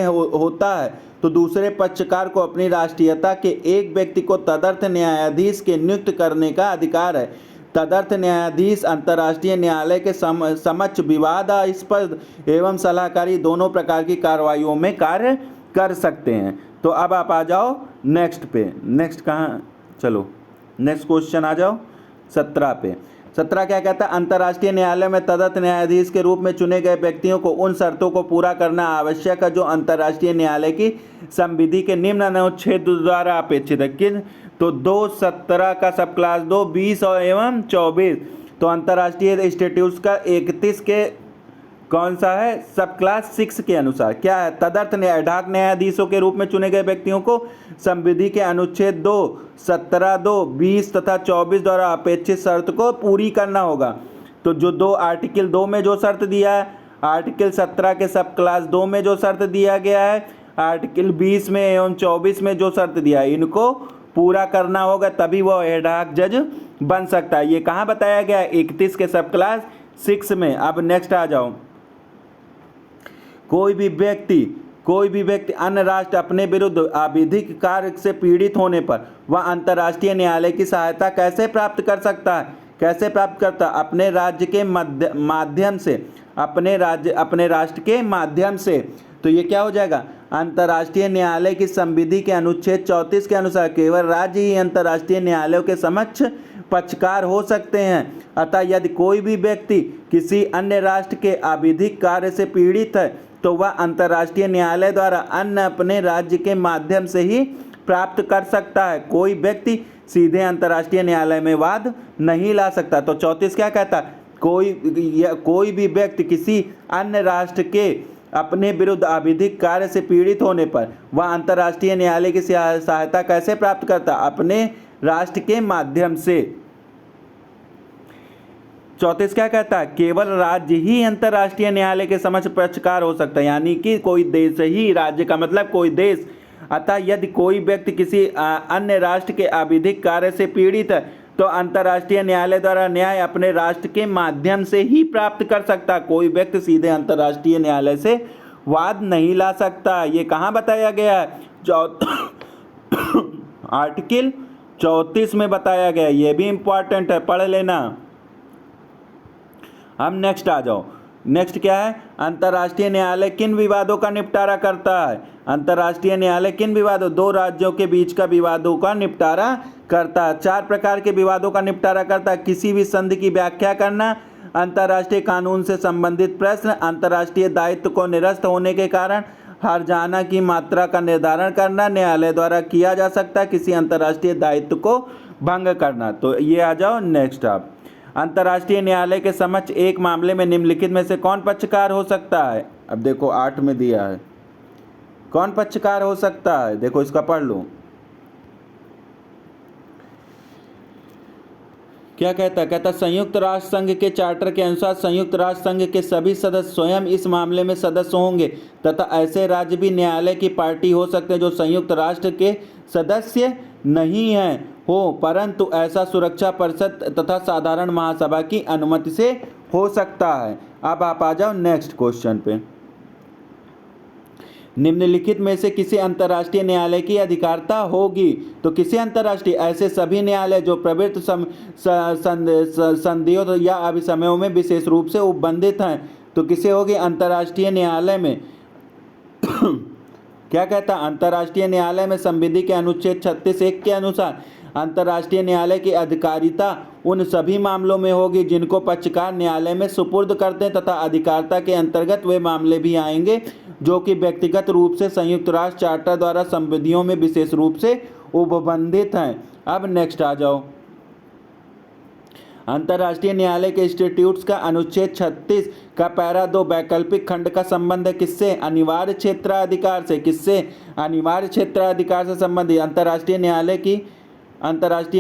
होता है तो दूसरे पक्षकार को अपनी राष्ट्रीयता के एक व्यक्ति को तदर्थ न्यायाधीश के नियुक्त करने का अधिकार है। तदर्थ न्यायाधीश अंतर्राष्ट्रीय न्यायालय के समक्ष विवादास्पद एवं सलाहकारी दोनों प्रकार की कार्रवाइयों में कार्य कर सकते हैं। तो अब आप आ जाओ नेक्स्ट पे। नेक्स्ट कहाँ? चलो नेक्स्ट क्वेश्चन आ जाओ 17 पे। 17 क्या कहता है? अंतर्राष्ट्रीय न्यायालय में तदर्थ न्यायाधीश के रूप में चुने गए व्यक्तियों को उन शर्तों को पूरा करना आवश्यक है जो अंतर्राष्ट्रीय न्यायालय की संविधि के निम्न अनुच्छेद द्वारा अपेक्षित है। किन? तो 2:17 का सब क्लास 2, 20 और एवं 24। तो अंतर्राष्ट्रीय स्टैट्यूट्स का 31 के कौन सा है? सब क्लास 6 के अनुसार क्या है? तदर्थ न्यायाधीश न्यायाधीशों के रूप में चुने गए व्यक्तियों को संविधि के अनुच्छेद 2, 17, 2, 20 तथा 24 द्वारा अपेक्षित शर्त को पूरी करना होगा। तो जो आर्टिकल 2 में जो शर्त दिया है, आर्टिकल 17 के सब क्लास 2 में जो शर्त दिया गया है, आर्टिकल 20 में एवं 24 में जो शर्त दिया है, इनको पूरा करना होगा, तभी वो एडहॉक जज बन सकता है। ये कहाँ बताया गया है? 31 के सब क्लास 6 में। अब नेक्स्ट आ जाओ। कोई भी व्यक्ति अन्य राष्ट्र अपने विरुद्ध अविधिक कार्य से पीड़ित होने पर वह अंतर्राष्ट्रीय न्यायालय की सहायता कैसे प्राप्त कर सकता है? कैसे प्राप्त करता? अपने राज्य के माध्यम से, अपने राष्ट्र के माध्यम से। तो ये क्या हो जाएगा? अंतर्राष्ट्रीय न्यायालय की संविधि के अनुच्छेद 34 के अनुसार केवल राज्य ही अंतर्राष्ट्रीय न्यायालयों के समक्ष पक्षकार हो सकते हैं। अतः यदि कोई भी व्यक्ति किसी अन्य राष्ट्र के अविधिक कार्य से पीड़ित है तो वह अंतर्राष्ट्रीय न्यायालय द्वारा अन्य अपने राज्य के माध्यम से ही प्राप्त कर सकता है। कोई व्यक्ति सीधे अंतर्राष्ट्रीय न्यायालय में वाद नहीं ला सकता। तो 34 क्या कहता? कोई भी व्यक्ति किसी अन्य राष्ट्र के अपने विरुद्ध अविधिक कार्य से पीड़ित होने पर वह अंतर्राष्ट्रीय न्यायालय की सहायता कैसे प्राप्त करता? अपने राष्ट्र के माध्यम से। 34 क्या कहता है? केवल राज्य ही अंतर्राष्ट्रीय न्यायालय के समक्ष पक्षकार हो सकता है, यानी कि कोई देश ही, राज्य का मतलब कोई देश। अतः यदि कोई व्यक्ति किसी अन्य राष्ट्र के अविधिक कार्य से पीड़ित है तो अंतर्राष्ट्रीय न्यायालय द्वारा न्याय अपने राष्ट्र के माध्यम से ही प्राप्त कर सकता है। कोई व्यक्ति सीधे अंतर्राष्ट्रीय न्यायालय से वाद नहीं ला सकता। ये कहाँ बताया गया है? आर्टिकल 34 में बताया गया। ये भी इंपॉर्टेंट है, पढ़ लेना। हम नेक्स्ट आ जाओ। नेक्स्ट क्या है? अंतर्राष्ट्रीय न्यायालय किन विवादों का निपटारा करता है? अंतर्राष्ट्रीय न्यायालय किन विवादों? दो राज्यों के बीच का विवादों का निपटारा करता है। 4 प्रकार के विवादों का निपटारा करता है। किसी भी संधि की व्याख्या करना, अंतर्राष्ट्रीय कानून से संबंधित प्रश्न, अंतर्राष्ट्रीय दायित्व को निरस्त होने के कारण हर्जाना की मात्रा का निर्धारण करना न्यायालय द्वारा किया जा सकता है। किसी अंतर्राष्ट्रीय दायित्व को भंग करना। तो ये आ जाओ नेक्स्ट। आप अंतर्राष्ट्रीय न्यायालय के समक्ष एक मामले में निम्नलिखित में से कौन पक्षकार हो सकता है? अब देखो 8 में दिया है कौन पक्षकार हो सकता है। देखो इसका पढ़ लो। क्या कहता है? कहता संयुक्त राष्ट्र संघ के चार्टर के अनुसार संयुक्त राष्ट्र संघ के सभी सदस्य स्वयं इस मामले में सदस्य होंगे तथा ऐसे राज्य भी न्यायालय की पार्टी हो सकते हैं जो संयुक्त राष्ट्र के सदस्य नहीं हैं हो, परंतु ऐसा सुरक्षा परिषद तथा साधारण महासभा की अनुमति से हो सकता है। अब आप आ जाओ नेक्स्ट क्वेश्चन पे। निम्नलिखित में से किसी अंतर्राष्ट्रीय न्यायालय की अधिकारिता होगी? तो किसी अंतर्राष्ट्रीय ऐसे सभी न्यायालय जो प्रवृत्त संधियों या अभिसमयों में विशेष रूप से उपबंधित हैं। तो किसे होगी? अंतर्राष्ट्रीय न्यायालय में। क्या कहता है? अंतर्राष्ट्रीय न्यायालय में संविधि के अनुच्छेद 36(1) के अनुसार अंतर्राष्ट्रीय न्यायालय की अधिकारिता उन सभी मामलों में होगी जिनको पक्षकार न्यायालय में सुपुर्द करते हैं तथा अधिकारिता के अंतर्गत वे मामले भी आएंगे जो कि व्यक्तिगत रूप से संयुक्त राष्ट्र चार्टर द्वारा संविधियों में विशेष रूप से उपबंधित हैं। अब नेक्स्ट आ जाओ। अंतर्राष्ट्रीय न्यायालय के इंस्टीट्यूट्स का अनुच्छेद 36 का पैरा 2 वैकल्पिक खंड का संबंध है किससे? अनिवार्य क्षेत्राधिकार से। किससे? अनिवार्य क्षेत्राधिकार से संबंधित। अंतर्राष्ट्रीय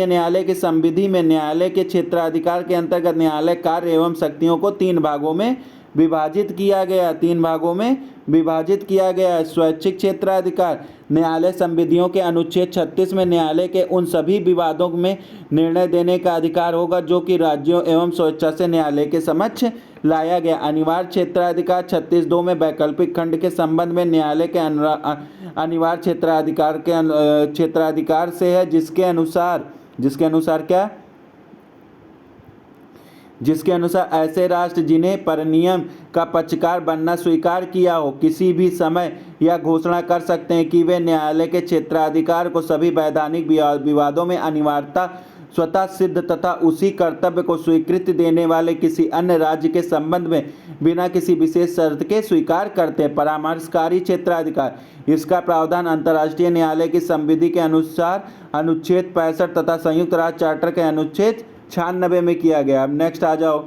न्यायालय की संविधि में न्यायालय के क्षेत्राधिकार के अंतर्गत न्यायालय कार्य एवं शक्तियों को 3 भागों में विभाजित किया गया। 3 भागों में विभाजित किया गया है। स्वैच्छिक क्षेत्राधिकार। न्यायालय संविधियों के अनुच्छेद 36 में न्यायालय के उन सभी विवादों में निर्णय देने का अधिकार होगा जो कि राज्यों एवं स्वेच्छा से न्यायालय के समक्ष लाया गया। अनिवार्य क्षेत्राधिकार 36(2) में वैकल्पिक खंड के संबंध में न्यायालय के अनिवार्य क्षेत्राधिकार से है जिसके अनुसार ऐसे राष्ट्र जिन्हें परिनियम का पक्षकार बनना स्वीकार किया हो किसी भी समय यह घोषणा कर सकते हैं कि वे न्यायालय के क्षेत्राधिकार को सभी वैधानिक विवादों में अनिवार्यता स्वतः सिद्ध तथा उसी कर्तव्य को स्वीकृति देने वाले किसी अन्य राज्य के संबंध में बिना किसी विशेष शर्त के स्वीकार करते हैं। परामर्शकारी क्षेत्राधिकार। इसका प्रावधान अंतर्राष्ट्रीय न्यायालय की संविधि के अनुसार अनुच्छेद 65 तथा संयुक्त राष्ट्र चार्टर के अनुच्छेद 96 में किया गया। अब नेक्स्ट आ जाओ।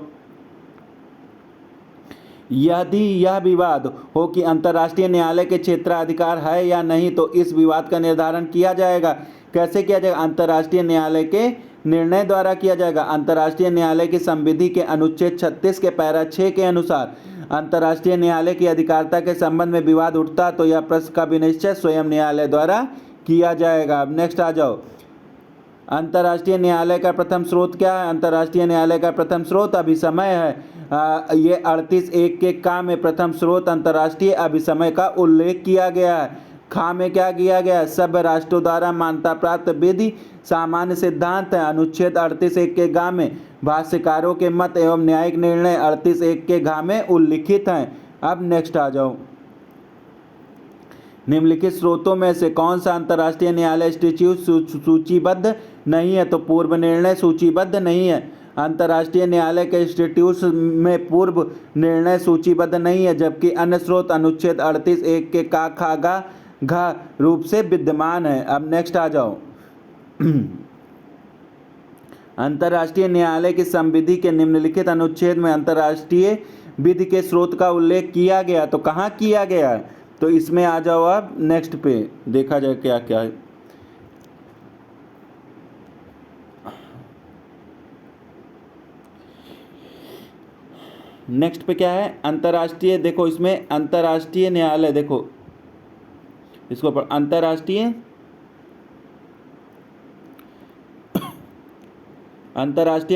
यदि यह विवाद हो कि अंतर्राष्ट्रीय न्यायालय के क्षेत्राधिकार है या नहीं तो इस विवाद का निर्धारण किया जाएगा। कैसे किया जाएगा? अंतर्राष्ट्रीय न्यायालय के निर्णय द्वारा किया जाएगा। अंतर्राष्ट्रीय न्यायालय की संविधि के अनुच्छेद 36 के पैरा 6 के अनुसार अंतर्राष्ट्रीय न्यायालय की अधिकारिता के संबंध में विवाद उठता तो यह प्रश्न का विनिश्चय स्वयं न्यायालय द्वारा किया जाएगा। अब नेक्स्ट आ जाओ। अंतर्राष्ट्रीय न्यायालय का प्रथम स्रोत क्या है? अंतर्राष्ट्रीय न्यायालय का प्रथम स्रोत अभिसमय है। ये 38(1) के का में प्रथम स्रोत अंतर्राष्ट्रीय अभिसमय का उल्लेख किया गया है। खा में क्या किया गया है? सभ्य राष्ट्रों द्वारा मान्यता प्राप्त विधि सामान्य सिद्धांत है। अनुच्छेद 38(1) के गा में भाष्यकारों के मत एवं न्यायिक निर्णय 38(1) के घा में उल्लिखित हैं। अब नेक्स्ट आ जाओ। निम्नलिखित स्रोतों में से कौन सा अंतर्राष्ट्रीय न्यायालय इंस्टीट्यूट सूचीबद्ध नहीं है? तो पूर्व निर्णय सूचीबद्ध नहीं है। अंतर्राष्ट्रीय न्यायालय के इंस्टीट्यूट में पूर्व निर्णय सूचीबद्ध नहीं है जबकि अन्य स्रोत अनुच्छेद 38(1) के का खा गा घा रूप से विद्यमान है। अब नेक्स्ट आ जाओ। अंतर्राष्ट्रीय न्यायालय की संविधि के निम्नलिखित अनुच्छेद में अंतर्राष्ट्रीय विधि के स्रोत का उल्लेख किया गया। तो कहाँ किया गया है? तो इसमें आ जाओ। अब नेक्स्ट पे देखा जाए क्या क्या है। नेक्स्ट पे क्या है? अंतर्राष्ट्रीय। देखो इसमें अंतर्राष्ट्रीय न्यायालय, देखो इसको पर अंतर्राष्ट्रीय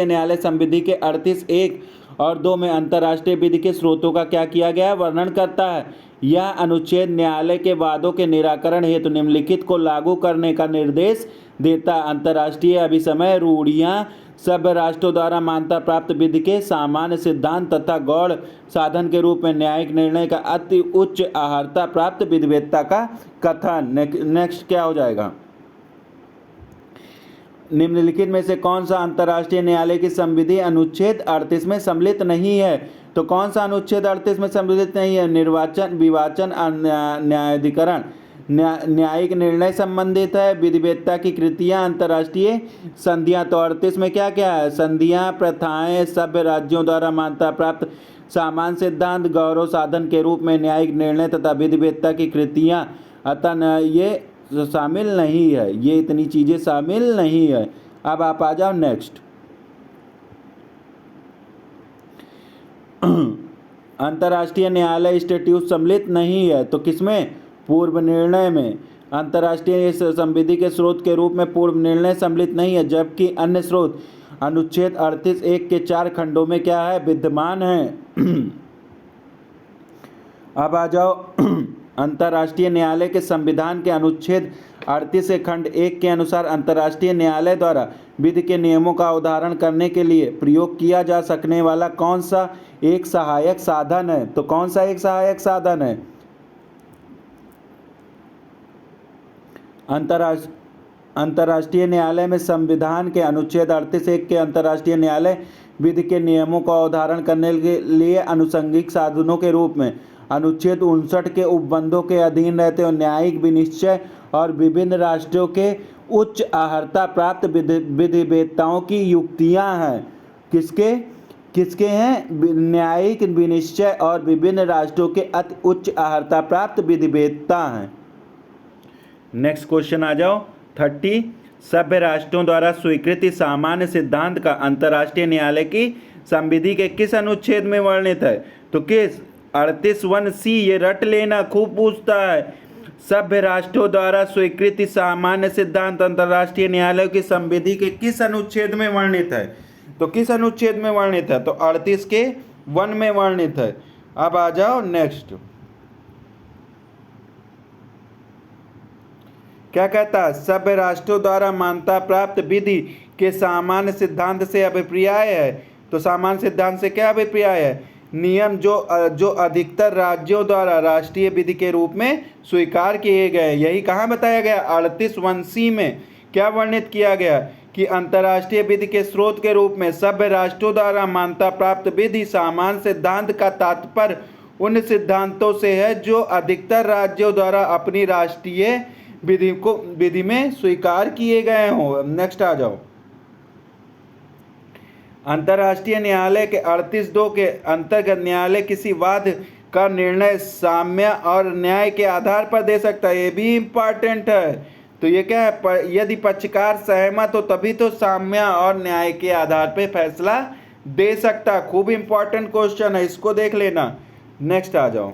न्यायालय संविधि के 38(1) और 2 में अंतर्राष्ट्रीय विधि के स्रोतों का क्या किया गया है? वर्णन करता है। यह अनुच्छेद न्यायालय के वादों के निराकरण हेतु निम्नलिखित को लागू करने का निर्देश देता है। अंतर्राष्ट्रीय अभिसमय रूढ़ियाँ सभ्य राष्ट्रों द्वारा मान्यता प्राप्त विधि के सामान्य सिद्धांत तथा गौड़ साधन के रूप में न्यायिक निर्णय का अति उच्च आहारता प्राप्त विधिवेत्ता का कथन। नेक्स्ट क्या हो जाएगा? निम्नलिखित में से कौन सा अंतर्राष्ट्रीय न्यायालय की संविधि अनुच्छेद 38 में सम्मिलित नहीं है? तो कौन सा अनुच्छेद 38 में सम्मिलित नहीं है? निर्वाचन विवाचन न्यायाधिकरण न्यायिक निर्णय संबंधित है। विधिवेत्ता की कृतियाँ अंतर्राष्ट्रीय संधियाँ। तो 38 में क्या क्या है? संधियाँ प्रथाएं सभ्य राज्यों द्वारा मान्यता प्राप्त सामान्य सिद्धांत गौरव साधन के रूप में न्यायिक निर्णय तथा विधिवेत्ता की कृतियाँ। अतः ये शामिल नहीं है, ये इतनी चीज़ें शामिल नहीं है। अब आप आ जाओ नेक्स्ट। अंतर्राष्ट्रीय न्यायालय इंस्टीट्यूट सम्मिलित नहीं है। तो किसमें? पूर्व निर्णय में। अंतर्राष्ट्रीय संविधि के स्रोत के रूप में पूर्व निर्णय सम्मिलित नहीं है जबकि अन्य स्रोत अनुच्छेद 38(1) के 4 खंडों में क्या है? विद्यमान है। अब आ जाओ। अंतर्राष्ट्रीय न्यायालय के संविधान के अनुच्छेद 38 के खंड 1 के अनुसार अंतर्राष्ट्रीय न्यायालय द्वारा विधि के नियमों का उदाहरण करने के लिए प्रयोग किया जा सकने वाला कौन सा एक सहायक साधन है? तो कौन सा एक सहायक साधन है? अंतर्राष्ट्रीय न्यायालय में संविधान के अनुच्छेद 38(1) के अंतर्राष्ट्रीय न्यायालय विधि के नियमों का उदाहरण करने के लिए अनुषंगिक साधनों के रूप में अनुच्छेद 59 के उपबंधों के अधीन रहते हुए न्यायिक विनिश्चय और विभिन्न राष्ट्रों के उच्च अर्हता प्राप्त विधिवेत्ताओं की युक्तियां हैं। किसके हैं? न्यायिक विनिश्चय और विभिन्न राष्ट्रों के अति उच्च अर्हता प्राप्त विधिवेत्ता हैं। नेक्स्ट क्वेश्चन आ जाओ 30। सभ्य राष्ट्रों द्वारा स्वीकृति सामान्य सिद्धांत का अंतर्राष्ट्रीय न्यायालय की संविधि के किस अनुच्छेद में वर्णित है? तो किस? 38(1)(c). ये रट लेना, खूब पूछता है। सभ्य राष्ट्रों द्वारा स्वीकृति सामान्य सिद्धांत अंतर्राष्ट्रीय न्यायालय की संविधि के किस अनुच्छेद में वर्णित है? तो किस अनुच्छेद में वर्णित है? तो 38(1) में वर्णित है। अब आ जाओ नेक्स्ट। क्या कहता है? सभ्य राष्ट्रों द्वारा मान्यता प्राप्त विधि के सामान्य सिद्धांत से अभिप्राय है। तो सामान्य सिद्धांत से क्या अभिप्राय है? नियम जो अधिकतर राज्यों द्वारा राष्ट्रीय विधि के रूप में स्वीकार किए गए। यही कहाँ बताया गया? 38(1)(c) में क्या वर्णित किया गया कि अंतर्राष्ट्रीय विधि के स्रोत के रूप में सभ्य राष्ट्रों द्वारा मान्यता प्राप्त विधि सामान्य सिद्धांत का तात्पर्य उन सिद्धांतों से है जो अधिकतर राज्यों द्वारा अपनी राष्ट्रीय विधि में स्वीकार किए गए हों। नेक्स्ट आ जाओ। अंतर्राष्ट्रीय न्यायालय के 38(2) के अंतर्गत न्यायालय किसी वाद का निर्णय साम्य और न्याय के आधार पर दे सकता है। ये भी इम्पॉर्टेंट है। तो ये क्या है? यदि पक्षकार सहमत हो तभी तो साम्य और न्याय के आधार पर फैसला दे सकता। खूब इम्पॉर्टेंट क्वेश्चन है, इसको देख लेना। नेक्स्ट आ जाओ।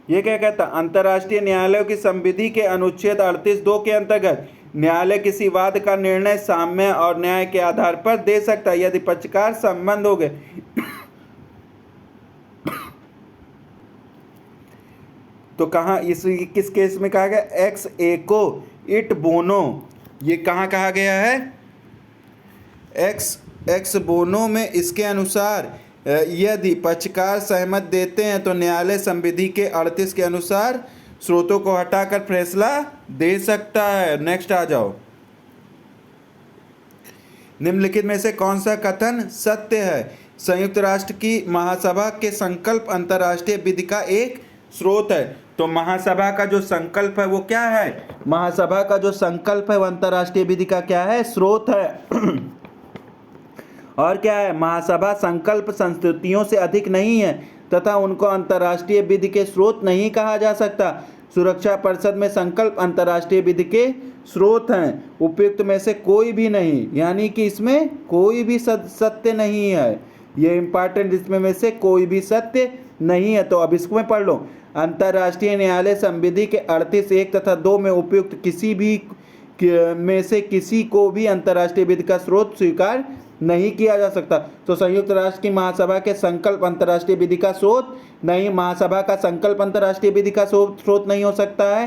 ये क्या कहता? अंतर्राष्ट्रीय न्यायालयों की संविधि के अनुच्छेद 38(2) के अंतर्गत न्यायालय किसी वाद का निर्णय साम्य और न्याय के आधार पर दे सकता है यदि पक्षकार संबंध हो गए। तो कहाँ किस केस में कहा गया? एक्स एको इट बोनो। ये कहाँ कहा गया है? एक्स बोनो में। इसके अनुसार यदि पक्षकार सहमत देते हैं तो न्यायालय संविधि के 38 के अनुसार स्रोतों को हटाकर फैसला दे सकता है। नेक्स्ट आ जाओ। निम्नलिखित में से कौन सा कथन सत्य है? संयुक्त राष्ट्र की महासभा के संकल्प अंतर्राष्ट्रीय विधि का एक स्रोत है। तो महासभा का जो संकल्प है वो क्या है? महासभा का जो संकल्प है वो अंतर्राष्ट्रीय विधि का क्या है? स्रोत है। और क्या है? महासभा संकल्प संस्तुतियों से अधिक नहीं है तथा उनको अंतर्राष्ट्रीय विधि के स्रोत नहीं कहा जा सकता। सुरक्षा परिषद में संकल्प अंतर्राष्ट्रीय विधि के स्रोत हैं, उपयुक्त में से कोई भी नहीं। यानी कि इसमें कोई भी सत्य नहीं है। ये इंपॉर्टेंट, इसमें में से कोई भी सत्य नहीं है। तो अब इसको मैं पढ़ लो। अंतर्राष्ट्रीय न्यायालय संविधि के 38(1) तथा 2 में उपयुक्त किसी भी में से किसी को भी अंतर्राष्ट्रीय विधि का स्रोत स्वीकार नहीं किया जा सकता। तो संयुक्त राष्ट्र की महासभा के संकल्प अंतर्राष्ट्रीय विधि का स्रोत नहीं। महासभा का संकल्प अंतर्राष्ट्रीय विधि का स्रोत नहीं हो सकता है।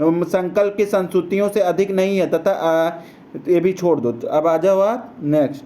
संकल्प की संस्तुतियों से अधिक नहीं है तथा ये भी छोड़ दो। अब आ जाओ आप नेक्स्ट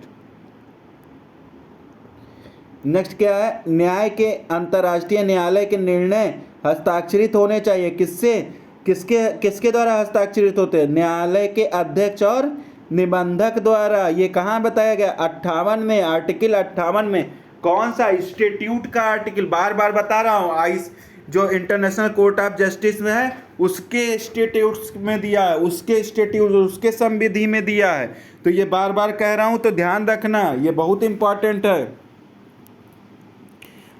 क्या है? न्याय के अंतर्राष्ट्रीय न्यायालय के निर्णय हस्ताक्षरित होने चाहिए। किसके द्वारा हस्ताक्षरित होते हैं? न्यायालय के अध्यक्ष और निबंधक द्वारा। ये कहाँ बताया गया? 58 में, आर्टिकल 58 में। कौन सा? इंस्टीट्यूट का आर्टिकल। बार बार बता रहा हूँ, जो इंटरनेशनल कोर्ट ऑफ जस्टिस में है उसके इंस्टीट्यूट्स में दिया है, उसके संविधि में दिया है। तो ये बार बार कह रहा हूँ तो ध्यान रखना, ये बहुत इंपॉर्टेंट है।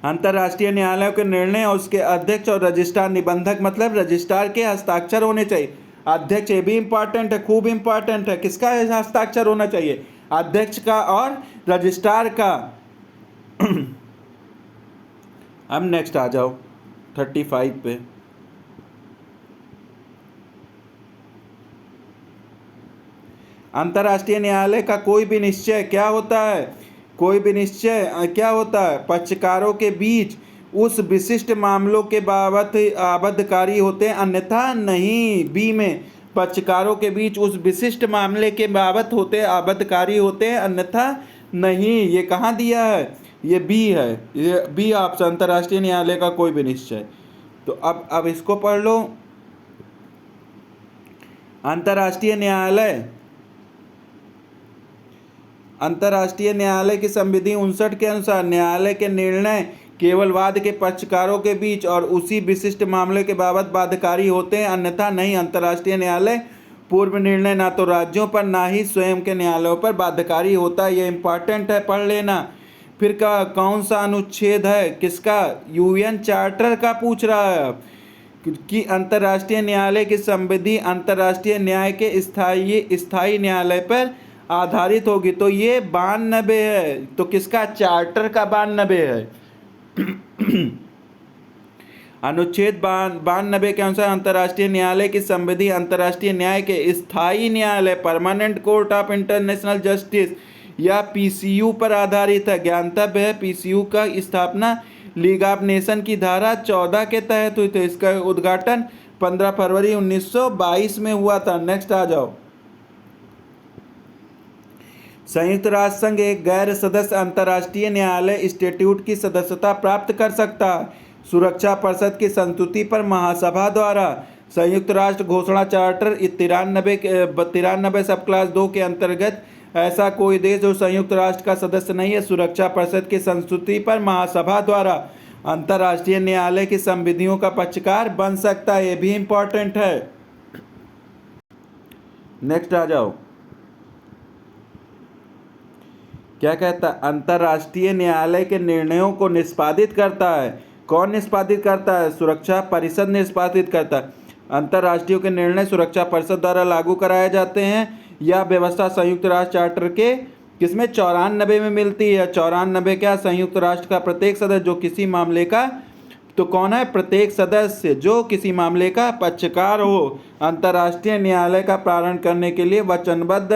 अंतर्राष्ट्रीय न्यायालयों के निर्णय और उसके अध्यक्ष और रजिस्ट्रार, निबंधक मतलब रजिस्ट्रार के हस्ताक्षर होने चाहिए। अध्यक्ष ये भी इंपॉर्टेंट है, खूब इंपॉर्टेंट है। किसका हस्ताक्षर होना चाहिए? अध्यक्ष का और रजिस्ट्रार का। अब नेक्स्ट आ जाओ 35 पे। अंतर्राष्ट्रीय न्यायालय का कोई भी निश्चय क्या होता है? कोई भी निश्चय क्या होता है, पक्षकारों के बीच उस विशिष्ट मामलों के बाबत आबद्धकारी होते हैं, अन्यथा नहीं। बी में पक्षकारों के बीच उस विशिष्ट मामले के बाबत होते आबद्धकारी होते हैं, अन्यथा नहीं। ये कहाँ दिया है, ये बी है, ये बी ऑप्शन, अंतर्राष्ट्रीय न्यायालय का कोई भी निश्चय। तो अब इसको पढ़ लो। अंतर्राष्ट्रीय न्यायालय की संविधि 59 के अनुसार न्यायालय के निर्णय केवल वाद के पक्षकारों के बीच और उसी विशिष्ट मामले के बाबत बाध्यकारी होते हैं, अन्यथा नहीं। अंतर्राष्ट्रीय न्यायालय पूर्व निर्णय ना तो राज्यों पर ना ही स्वयं के न्यायालयों पर बाध्यकारी होता है। ये इंपॉर्टेंट है, पढ़ लेना। फिर कौन सा अनुच्छेद है, किसका, यूएन चार्टर का पूछ रहा है कि अंतर्राष्ट्रीय न्यायालय की संविधि अंतर्राष्ट्रीय न्याय के स्थायी न्यायालय पर आधारित होगी। तो ये 92 है, तो किसका, चार्टर का 92 है। अनुच्छेद 92 के अनुसार अंतर्राष्ट्रीय न्यायालय की संविधि अंतर्राष्ट्रीय न्याय के स्थायी न्यायालय permanent court of international justice या पीसीयू पर आधारित है। ज्ञातव्य है पीसीयू का स्थापना लीग ऑफ नेशन की धारा 14 के तहत हुई थी। इसका उद्घाटन 15 फरवरी 1922 में हुआ था। नेक्स्ट आ जाओ। संयुक्त राष्ट्र संघ एक गैर सदस्य अंतर्राष्ट्रीय न्यायालय स्टैट्यूट की सदस्यता प्राप्त कर सकता है सुरक्षा परिषद की संस्तुति पर महासभा द्वारा। संयुक्त राष्ट्र घोषणा चार्टर 93 सब क्लास 2 के अंतर्गत ऐसा कोई देश जो संयुक्त राष्ट्र का सदस्य नहीं है सुरक्षा परिषद की संस्तुति पर महासभा द्वारा अंतर्राष्ट्रीय न्यायालय की संविधियों का पक्षकार बन सकता है। ये भी इंपॉर्टेंट है। नेक्स्ट आ जाओ। क्या कहता है, अंतर्राष्ट्रीय न्यायालय के निर्णयों को निष्पादित करता है। कौन निष्पादित करता है, सुरक्षा परिषद निष्पादित करता है। अंतर्राष्ट्रीय के निर्णय सुरक्षा परिषद द्वारा लागू कराए जाते हैं। यह व्यवस्था संयुक्त राष्ट्र चार्टर के किसमें 94 में मिलती है। 94 क्या, संयुक्त राष्ट्र का प्रत्येक सदस्य जो किसी मामले का, तो कौन है, प्रत्येक सदस्य जो किसी मामले का पक्षकार हो अंतर्राष्ट्रीय न्यायालय का प्रारंभ करने के लिए वचनबद्ध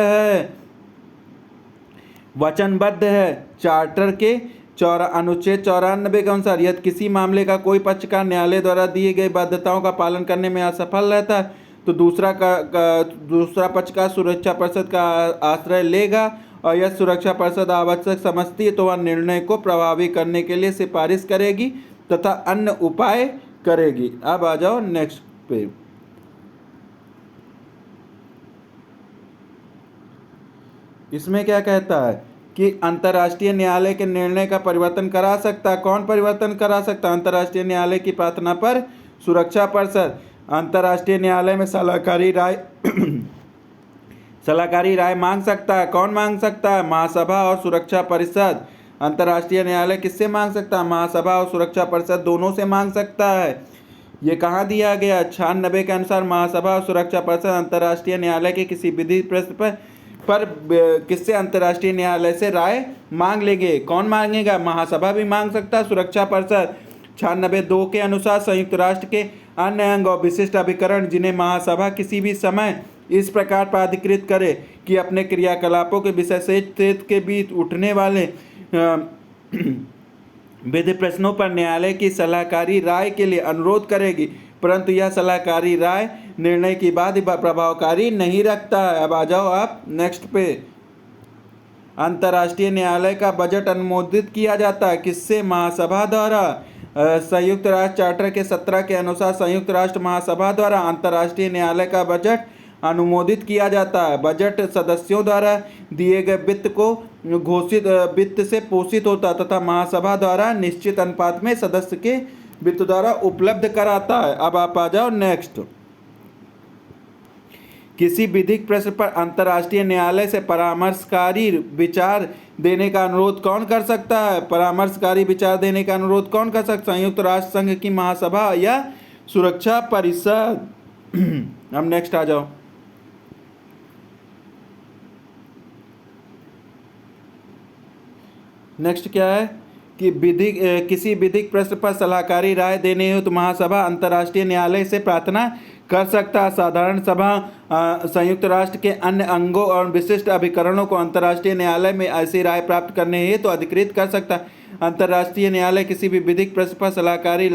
है। चार्टर के अनुच्छेद 94 के अनुसार यदि किसी मामले का कोई पक्षकार न्यायालय द्वारा दिए गए बाध्यताओं का पालन करने में असफल रहता है तो दूसरा पक्षकार सुरक्षा परिषद का आश्रय लेगा और यदि सुरक्षा परिषद आवश्यक समझती है तो वह निर्णय को प्रभावी करने के लिए सिफारिश करेगी तथा अन्य उपाय करेगी। अब आ जाओ नेक्स्ट पे। इसमें क्या कहता है कि अंतर्राष्ट्रीय न्यायालय के निर्णय का परिवर्तन करा सकता है। कौन परिवर्तन करा सकता है, अंतर्राष्ट्रीय न्यायालय की प्रार्थना पर सुरक्षा परिषद अंतर्राष्ट्रीय न्यायालय में सलाहकारी राय मांग सकता है। कौन मांग सकता है, महासभा और सुरक्षा परिषद। अंतर्राष्ट्रीय न्यायालय किससे मांग सकता है, महासभा और सुरक्षा परिषद दोनों से मांग सकता है। ये कहाँ दिया गया, 96 के अनुसार महासभा और सुरक्षा परिषद अंतर्राष्ट्रीय न्यायालय के किसी विधि प्रश्न पर किससे, अंतर्राष्ट्रीय न्यायालय से राय मांग लेंगे। कौन मांगेगा, महासभा भी मांग सकता है, सुरक्षा परिषद। 96(2) के अनुसार संयुक्त राष्ट्र के अन्य अंग और विशिष्ट अभिकरण जिन्हें महासभा किसी भी समय इस प्रकार प्राधिकृत करे कि अपने क्रियाकलापों के विषय से क्षेत्र के बीच उठने वाले विधि प्रश्नों पर न्यायालय की सलाहकारी राय के लिए अनुरोध करेगी, परंतु यह सलाहकारी राय निर्णय की बाद प्रभावकारी नहीं रखता है। अब आ जाओ आप नेक्स्ट पे। अंतर्राष्ट्रीय न्यायालय का बजट अनुमोदित किया जाता है किससे, महासभा द्वारा। संयुक्त राष्ट्र चार्टर के 17 के अनुसार संयुक्त राष्ट्र महासभा द्वारा अंतर्राष्ट्रीय न्यायालय का बजट अनुमोदित किया जाता है। बजट सदस्यों द्वारा दिए गए वित्त को घोषित वित्त से पोषित होता तथा महासभा द्वारा निश्चित अनुपात में सदस्य के वित्त द्वारा उपलब्ध कराता है। अब आप आ जाओ नेक्स्ट। किसी विधिक प्रश्न पर अंतर्राष्ट्रीय न्यायालय से परामर्शकारी विचार देने का अनुरोध कौन कर सकता है, परामर्शकारी विचार देने का अनुरोध कौन कर सकता है, संयुक्त राष्ट्र संघ की महासभा या सुरक्षा परिषद। अब नेक्स्ट आ जाओ। नेक्स्ट क्या है कि किसी विधिक प्रश्न पर सलाहकारी राय देने हेतु महासभा अंतर्राष्ट्रीय न्यायालय से प्रार्थना कर सकता है। साधारण सभा संयुक्त राष्ट्र के अन्य अंगों और विशिष्ट अभिकरणों को अंतर्राष्ट्रीय न्यायालय में ऐसी राय प्राप्त करने हेतु तो अधिकृत कर सकता है। अंतर्राष्ट्रीय न्यायालय किसी भी विधिक प्रश्न पर सलाहकारी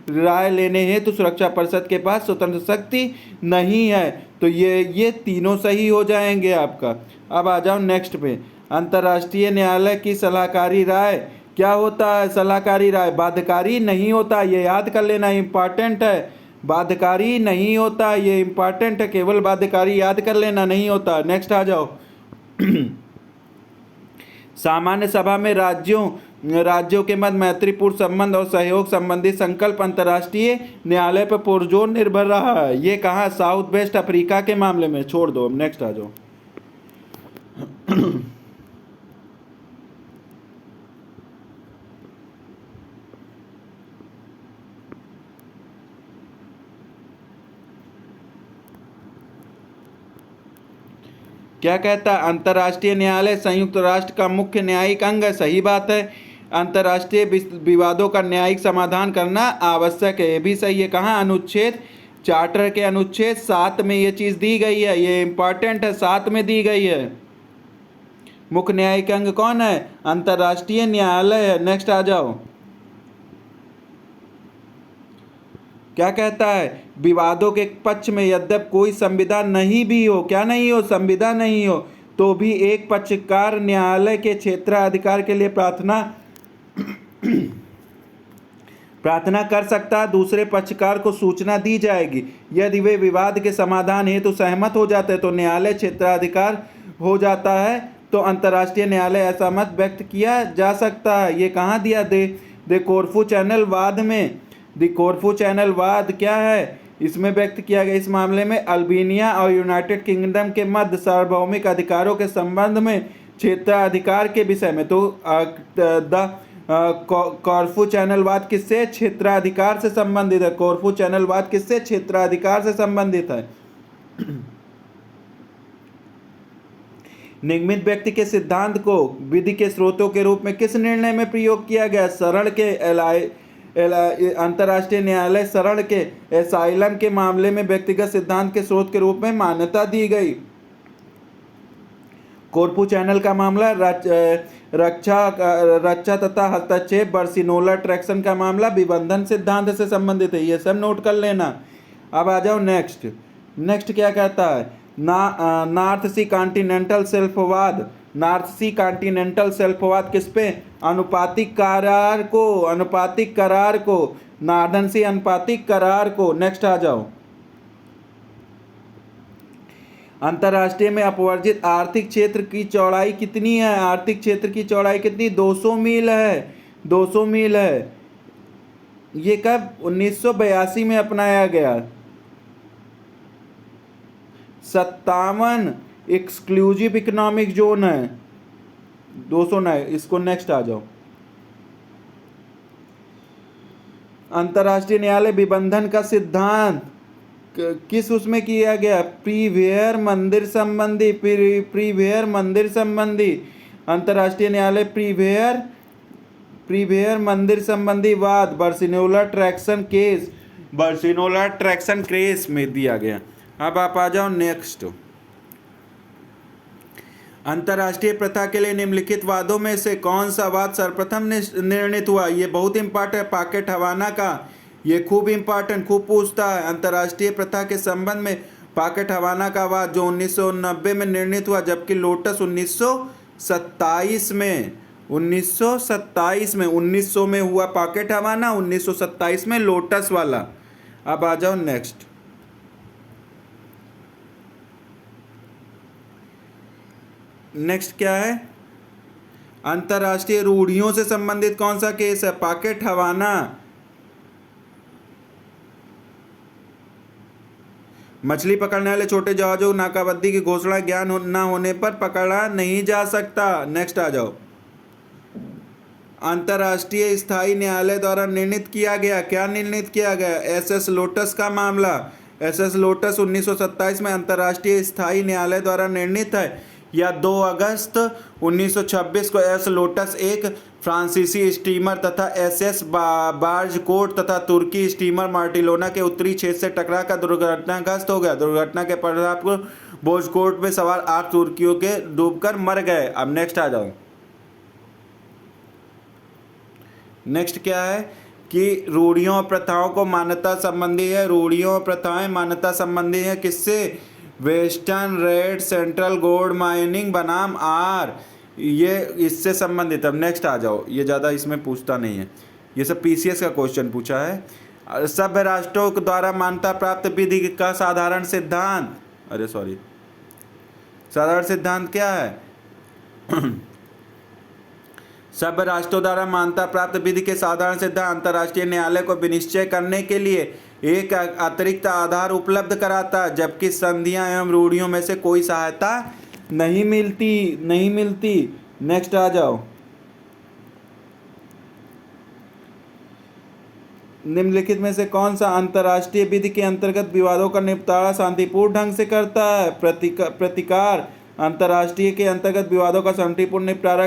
राय लेने हेतु सुरक्षा परिषद के पास स्वतंत्र शक्ति नहीं है। तो ये तीनों सही हो जाएंगे आपका। अब आ जाओ नेक्स्ट पे। अंतर्राष्ट्रीय न्यायालय की सलाहकारी राय क्या होता है? सलाहकारी राय बाध्यकारी नहीं होता, ये याद कर लेना, इंपॉर्टेंट है। बाध्यकारी नहीं होता, ये इंपॉर्टेंट है, केवल बाध्यकारी याद कर लेना, नहीं होता। नेक्स्ट आ जाओ। सामान्य सभा में राज्यों के मध्य मैत्रीपूर्ण संबंध और सहयोग संबंधी संकल्प अंतर्राष्ट्रीय न्यायालय पर पुरजोर निर्भर रहा है। ये कहाँ? साउथ वेस्ट अफ्रीका के मामले में। छोड़ दो, नेक्स्ट आ जाओ। क्या कहता है? अंतर्राष्ट्रीय न्यायालय संयुक्त राष्ट्र का मुख्य न्यायिक अंग है। सही बात है। अंतर्राष्ट्रीय विवादों का न्यायिक समाधान करना आवश्यक है, ये भी सही है। कहाँ? अनुच्छेद चार्टर के अनुच्छेद 7 में ये चीज़ दी गई है, ये इंपॉर्टेंट है, 7 में दी गई है। मुख्य न्यायिक अंग कौन है? अंतर्राष्ट्रीय न्यायालय है। नेक्स्ट आ जाओ। क्या कहता है? विवादों के पक्ष में यद्यप कोई संविदा नहीं भी हो, क्या नहीं हो? संविदा नहीं हो, तो भी एक पक्षकार न्यायालय के क्षेत्राधिकार के लिए प्रार्थना कर सकता है। दूसरे पक्षकार को सूचना दी जाएगी। यदि वे विवाद के समाधान हेतु सहमत हो जाते हैं तो न्यायालय क्षेत्राधिकार हो जाता है। तो अंतर्राष्ट्रीय न्यायालय ऐसा मत व्यक्त किया जा सकता है। ये कहाँ दिया? दे कोर्फू चैनल वाद में। द कोर्फू चैनल वाद क्या है? इसमें व्यक्त किया गया। इस मामले में अल्बानिया और यूनाइटेड किंगडम के मध्य सार्वभौमिक अधिकारों के संबंध में क्षेत्राधिकार के विषय में। तो द कोर्फू चैनल वाद किससे? क्षेत्राधिकार से संबंधित है। कोर्फू चैनल वाद किससे? क्षेत्राधिकार से संबंधित है। निगमित व्यक्ति के सिद्धांत को विधि के स्रोतों के रूप में किस निर्णय में प्रयोग किया गया? शरण के अंतर्राष्ट्रीय न्यायालय शरण के एसाइलम के मामले में व्यक्तिगत सिद्धांत के स्रोत के रूप में मान्यता दी गई। कोर्फू चैनल का मामला रक्षा तथा हस्तक्षेप। बर्सिनोला ट्रैक्शन का मामला विबंधन सिद्धांत से संबंधित है। ये सब नोट कर लेना। अब आ जाओ नेक्स्ट क्या कहता है? नॉर्थ सी कॉन्टिनेंटल शेल्फवाद। नॉर्थ सी कॉन्टिनेंटल शेल्फवाद किस पे? अनुपातिक करार को नॉर्दर्न सी अनुपातिक करार को। नेक्स्ट आ जाओ। अंतर्राष्ट्रीय में अपवर्जित आर्थिक क्षेत्र की चौड़ाई कितनी है? आर्थिक क्षेत्र की चौड़ाई कितनी? 200 मील है। 200 मील है। ये कब? 1982 में अपनाया गया। 57 एक्सक्लूसिव इकोनॉमिक जोन है। 200 नहीं। इसको नेक्स्ट आ जाओ। अंतर्राष्ट्रीय न्यायालय विबंधन का सिद्धांत किस उसमें किया गया? प्रीवेयर मंदिर संबंधी। अंतर्राष्ट्रीय न्यायालय प्रीवेयर मंदिर संबंधी वाद बर्सिनोला ट्रैक्शन केस में दिया गया। अब आप आ जाओ नेक्स्ट। अंतर्राष्ट्रीय प्रथा के लिए निम्नलिखित वादों में से कौन सा वाद सर्वप्रथम निर्णित हुआ? ये बहुत इंपॉर्टेंट है। पॉकेट हवाना का, ये खूब इंपॉर्टेंट, खूब पूछता है। अंतर्राष्ट्रीय प्रथा के संबंध में पॉकेट हवाना का वाद जो 1990 में निर्णित हुआ, जबकि लोटस 1927 में 1900 में हुआ पॉकेट हवाना, 1927 में लोटस वाला। अब आ जाओ नेक्स्ट। क्या है? अंतर्राष्ट्रीय रूढ़ियों से संबंधित कौन सा केस है? पॉकेट हवाना। मछली पकड़ने वाले छोटे जहाजों को नाकाबंदी की घोषणा ज्ञान न होने पर पकड़ा नहीं जा सकता। नेक्स्ट आ जाओ। अंतर्राष्ट्रीय स्थायी न्यायालय द्वारा निर्णित किया गया। क्या निर्णित किया गया? एसएस लोटस का मामला। एसएस लोटस 1927 में अंतर्राष्ट्रीय स्थायी न्यायालय द्वारा निर्णित है। या 2 अगस्त 1926 को एस लोटस एक फ्रांसीसी स्टीमर तथा एसएस बार्जकोट तथा तुर्की स्टीमर मार्टिलोना के उत्तरी क्षेत्र से टकराकर दुर्घटनाग्रस्त हो गया। दुर्घटना के परिणामस्वरूप बोजकोट में सवार 8 तुर्कियों के डूबकर मर गए। अब नेक्स्ट आ जाओ। नेक्स्ट क्या है कि रूढ़ियों और प्रथाओं को मान्यता संबंधी है। रूढ़ियों और प्रथाएं मान्यता संबंधी है किससे? Western red central gold mining बनाम आर, ये इससे संबंधित। अब नेक्स्ट आ जाओ, ये ज़्यादा इसमें पूछता नहीं है, ये सब पीसीएस का क्वेश्चन पूछा है। सभ्य राष्ट्रों द्वारा मान्यता प्राप्त विधि का साधारण सिद्धांत, साधारण सिद्धांत क्या है? सभ्य राष्ट्रों द्वारा मान्यता प्राप्त विधि के साधारण सिद्धांत अंतर्राष्ट्रीय न्यायालय को विनिश्चय करने के लिए एक अतिरिक्त आधार उपलब्ध कराता है, जबकि संधियां एवं रूढ़ियों में से कोई सहायता नहीं मिलती। नेक्स्ट आ जाओ। निम्नलिखित में से कौन सा अंतर्राष्ट्रीय विधि के अंतर्गत विवादों का निपटारा शांतिपूर्ण ढंग से करता है? प्रतिकार। अंतर्राष्ट्रीय के अंतर्गत विवादों का शांतिपूर्ण निपटारा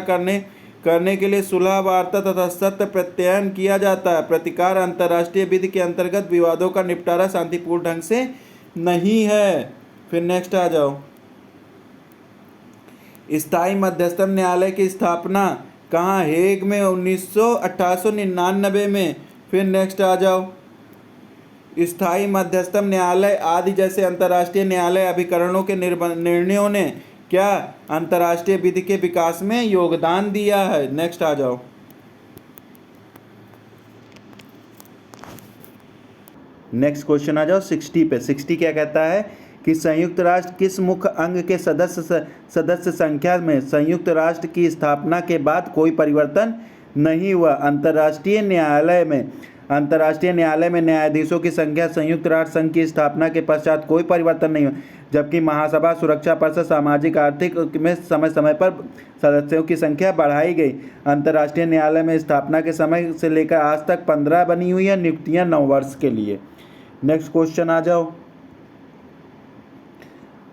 करने के लिए सुलह वार्ता तथा सत्य प्रत्ययन किया जाता है। प्रतिकार अंतर्राष्ट्रीय विधि के अंतर्गत विवादों का निपटारा शांतिपूर्ण ढंग से नहीं है। फिर नेक्स्ट आ जाओ। स्थायी मध्यस्थम न्यायालय की स्थापना कहाँ? हेग में 1899 में। फिर नेक्स्ट आ जाओ। स्थायी मध्यस्थम न्यायालय आदि जैसे अंतर्राष्ट्रीय न्यायालय अभिकरणों के निर्णयों ने क्या अंतर्राष्ट्रीय विधि के विकास में योगदान दिया है? नेक्स्ट आ जाओ। नेक्स्ट क्वेश्चन आ जाओ 60 पे। 60 क्या कहता है कि संयुक्त राष्ट्र किस मुख्य अंग के सदस्य संख्या में संयुक्त राष्ट्र की स्थापना के बाद कोई परिवर्तन नहीं हुआ? अंतर्राष्ट्रीय न्यायालय में न्यायाधीशों की संख्या संयुक्त राष्ट्र संघ की स्थापना के पश्चात कोई परिवर्तन नहीं हुआ, जबकि महासभा, सुरक्षा परिषद, सामाजिक आर्थिक में समय समय पर सदस्यों की संख्या बढ़ाई गई। अंतर्राष्ट्रीय न्यायालय में स्थापना के समय से लेकर आज तक 15 बनी हुई है नियुक्तियां 9 वर्ष के लिए। नेक्स्ट क्वेश्चन आ जाओ।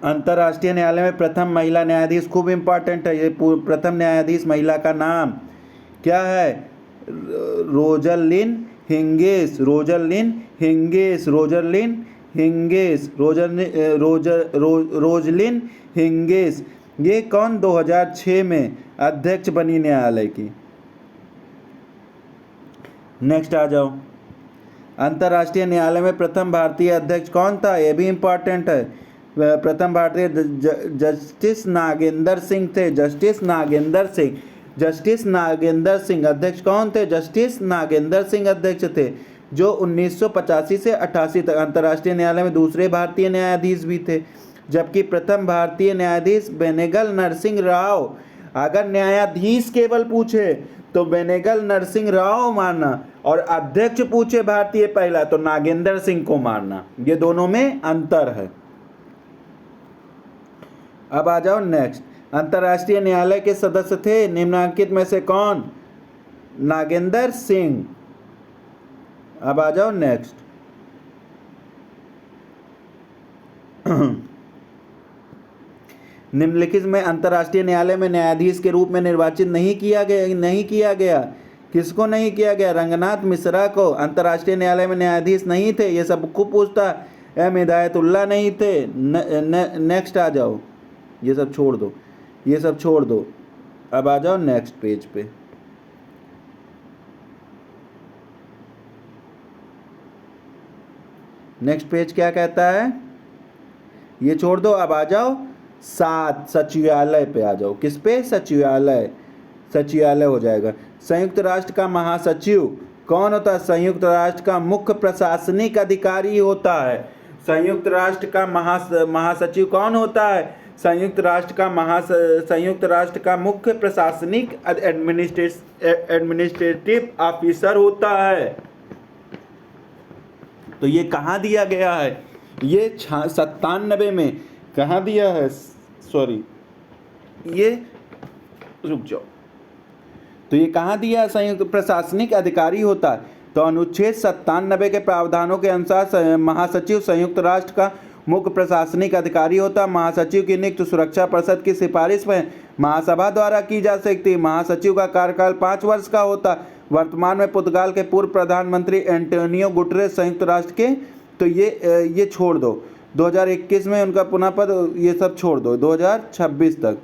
अंतर्राष्ट्रीय न्यायालय में प्रथम महिला न्यायाधीश, खूब इंपॉर्टेंट है ये, प्रथम न्यायाधीश महिला का नाम क्या है? रोजलिन हिंगेस। ये कौन 2006 में अध्यक्ष बनी न्यायालय की। नेक्स्ट आ जाओ। अंतर्राष्ट्रीय न्यायालय में प्रथम भारतीय अध्यक्ष कौन था? ये भी इंपॉर्टेंट है। प्रथम भारतीय जस्टिस नागेंद्र सिंह थे। जस्टिस नागेंद्र सिंह अध्यक्ष कौन थे? जस्टिस नागेंद्र सिंह अध्यक्ष थे, जो 1985 से 88 तक अंतर्राष्ट्रीय न्यायालय में दूसरे भारतीय न्यायाधीश भी थे। जबकि प्रथम भारतीय न्यायाधीश बेनेगल नरसिंह राव। अगर न्यायाधीश केवल पूछे तो बेनेगल नरसिंह राव मानना, और अध्यक्ष पूछे भारतीय पहला तो नागेंद्र सिंह को मानना। ये दोनों में अंतर है। अब आ जाओ नेक्स्ट। अंतर्राष्ट्रीय न्यायालय के सदस्य थे निम्नलिखित में से कौन? नागेंद्र सिंह। अब आ जाओ नेक्स्ट। निम्नलिखित में अंतर्राष्ट्रीय न्यायालय में न्यायाधीश के रूप में निर्वाचित नहीं किया गया। किसको नहीं किया गया? रंगनाथ मिश्रा को। अंतर्राष्ट्रीय न्यायालय में न्यायाधीश नहीं थे, ये सब खूब पूछता। एम हिदायतुल्लाह नहीं थे। नेक्स्ट आ जाओ। ये सब छोड़ दो। अब आ जाओ नेक्स्ट पेज पे। नेक्स्ट पेज क्या कहता है? ये छोड़ दो। अब आ जाओ 7 सचिवालय पे आ जाओ। किस पे? सचिवालय हो जाएगा। संयुक्त राष्ट्र का महासचिव कौन होता है? संयुक्त राष्ट्र का मुख्य प्रशासनिक अधिकारी होता है। संयुक्त राष्ट्र का महासचिव कौन होता है? संयुक्त राष्ट्र का मुख्य प्रशासनिक एडमिनिस्ट्रेटिव ऑफिसर होता है। तो ये कहाँ दिया गया है? ये 97 में कहाँ दिया है? ये रुक जाओ। तो ये कहाँ दिया है? संयुक्त प्रशासनिक अधिकारी होता है। तो अनुच्छेद 97 के प्रावधानों के अनुसार महासचिव संयुक्त राष्ट्र का मुख्य प्रशासनिक अधिकारी होता है। महासचिव की नियुक्ति सुरक्षा परिषद की सिफारिश में महासभा द्वारा की जा सकती है। महासचिव का कार्यकाल 5 वर्ष का होता है। वर्तमान में पुर्तगाल के पूर्व प्रधानमंत्री एंटोनियो गुटरेस संयुक्त राष्ट्र के, तो ये छोड़ दो, 2021 में उनका पुनः पद, ये सब छोड़ दो, 2026 तक।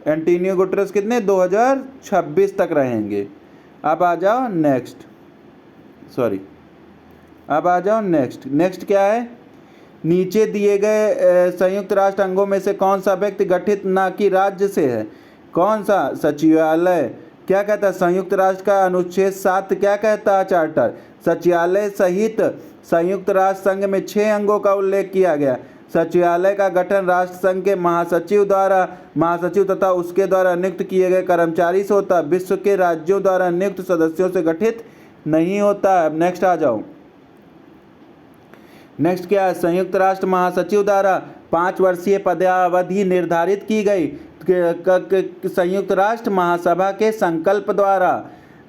एंटोनियो गुटरेस कितने, 2026 तक रहेंगे। अब आ जाओ नेक्स्ट क्या है, नीचे दिए गए संयुक्त राष्ट्र अंगों में से कौन सा व्यक्ति गठित न कि राज्य से है? कौन सा? सचिवालय। क्या कहता है संयुक्त राष्ट्र का अनुच्छेद 7 क्या कहता है चार्टर? सचिवालय सहित संयुक्त राष्ट्र संघ में 6 अंगों का उल्लेख किया गया। सचिवालय का गठन राष्ट्र संघ के महासचिव तथा उसके द्वारा नियुक्त किए गए कर्मचारी से होता है। विश्व के राज्यों द्वारा नियुक्त सदस्यों से गठित नहीं होता है। नेक्स्ट आ जाओ। नेक्स्ट क्या है, संयुक्त राष्ट्र महासचिव द्वारा 5 वर्षीय पदावधि निर्धारित की गई संयुक्त राष्ट्र महासभा के संकल्प द्वारा।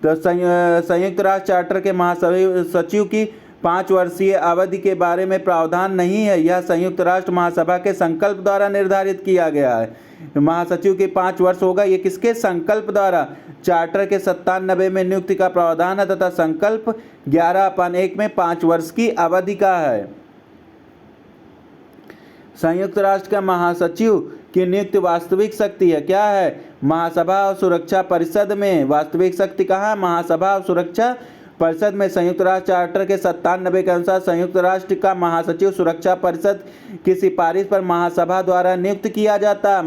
तो संयुक्त राष्ट्र चार्टर के महासचिव की 5 वर्षीय अवधि के बारे में प्रावधान नहीं है, यह संयुक्त राष्ट्र महासभा के संकल्प द्वारा निर्धारित किया गया है। महासचिव के 5 वर्ष होगा, ये किसके संकल्प द्वारा? चार्टर के 97 में नियुक्ति का प्रावधान है तथा संकल्प 11/1 में 5 वर्ष की अवधि का है। संयुक्त राष्ट्र का महासचिव की नियुक्ति वास्तविक शक्ति है, क्या है? महासभा और सुरक्षा परिषद में। वास्तविक शक्ति कहाँ है? महासभा और सुरक्षा परिषद में। संयुक्त राष्ट्र चार्टर के 97 के अनुसार संयुक्त राष्ट्र का महासचिव सुरक्षा परिषद की सिफारिश पर महासभा द्वारा नियुक्त किया जाता है।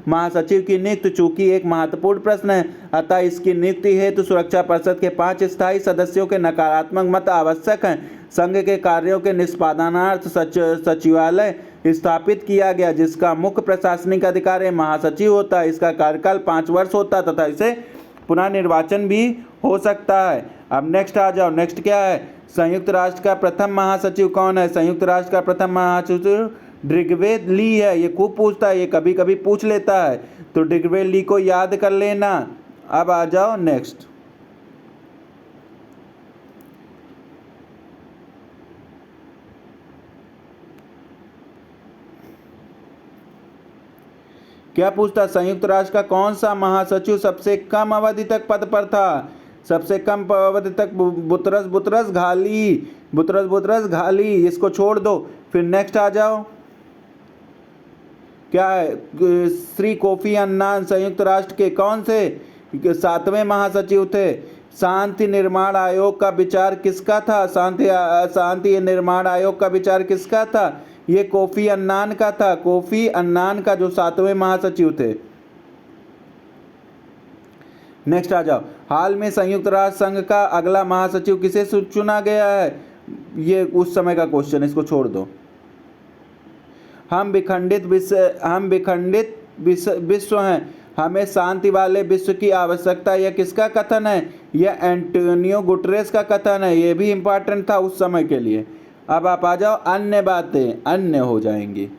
महासचिव की नियुक्ति चूंकि एक महत्वपूर्ण प्रश्न है, अतः इसकी नियुक्ति हेतु सुरक्षा परिषद के 5 स्थायी सदस्यों के नकारात्मक मत आवश्यक हैं। संघ के कार्यों के निष्पादनार्थ सचिवालय स्थापित किया गया, जिसका मुख्य प्रशासनिक अधिकारी महासचिव होता है। इसका कार्यकाल 5 वर्ष होता है तथा इसे पुनः निर्वाचन भी हो सकता है। अब नेक्स्ट आ जाओ। नेक्स्ट क्या है, संयुक्त राष्ट्र का प्रथम महासचिव कौन है? संयुक्त राष्ट्र का प्रथम महासचिव ड्रिगवे ली है। ये खूब पूछता है, ये कभी कभी पूछ लेता है, तो ड्रिगवे ली को याद कर लेना। अब आ जाओ नेक्स्ट। क्या पूछता, संयुक्त राष्ट्र का कौन सा महासचिव सबसे कम अवधि तक पद पर था? सबसे कम अवधि तक बुतरस घाली, इसको छोड़ दो। फिर नेक्स्ट आ जाओ। क्या है, श्री कोफी अन्नान संयुक्त राष्ट्र के कौन से 7वें महासचिव थे? शांति निर्माण आयोग का विचार किसका था? शांति निर्माण आयोग का विचार किसका था? ये कोफी अन्नान का था। कोफी अन्नान का जो 7वें महासचिव थे। नेक्स्ट आ जाओ। हाल में संयुक्त राष्ट्र संघ का अगला महासचिव किसे चुना गया है? ये उस समय का क्वेश्चन, इसको छोड़ दो। हम विखंडित विश्व हैं, हमें शांति वाले विश्व की आवश्यकता, यह किसका कथन है? यह एंटोनियो गुटरेस का कथन है। यह भी इंपॉर्टेंट था उस समय के लिए। अब आप आ जाओ अन्य बातें, अन्य हो जाएंगी।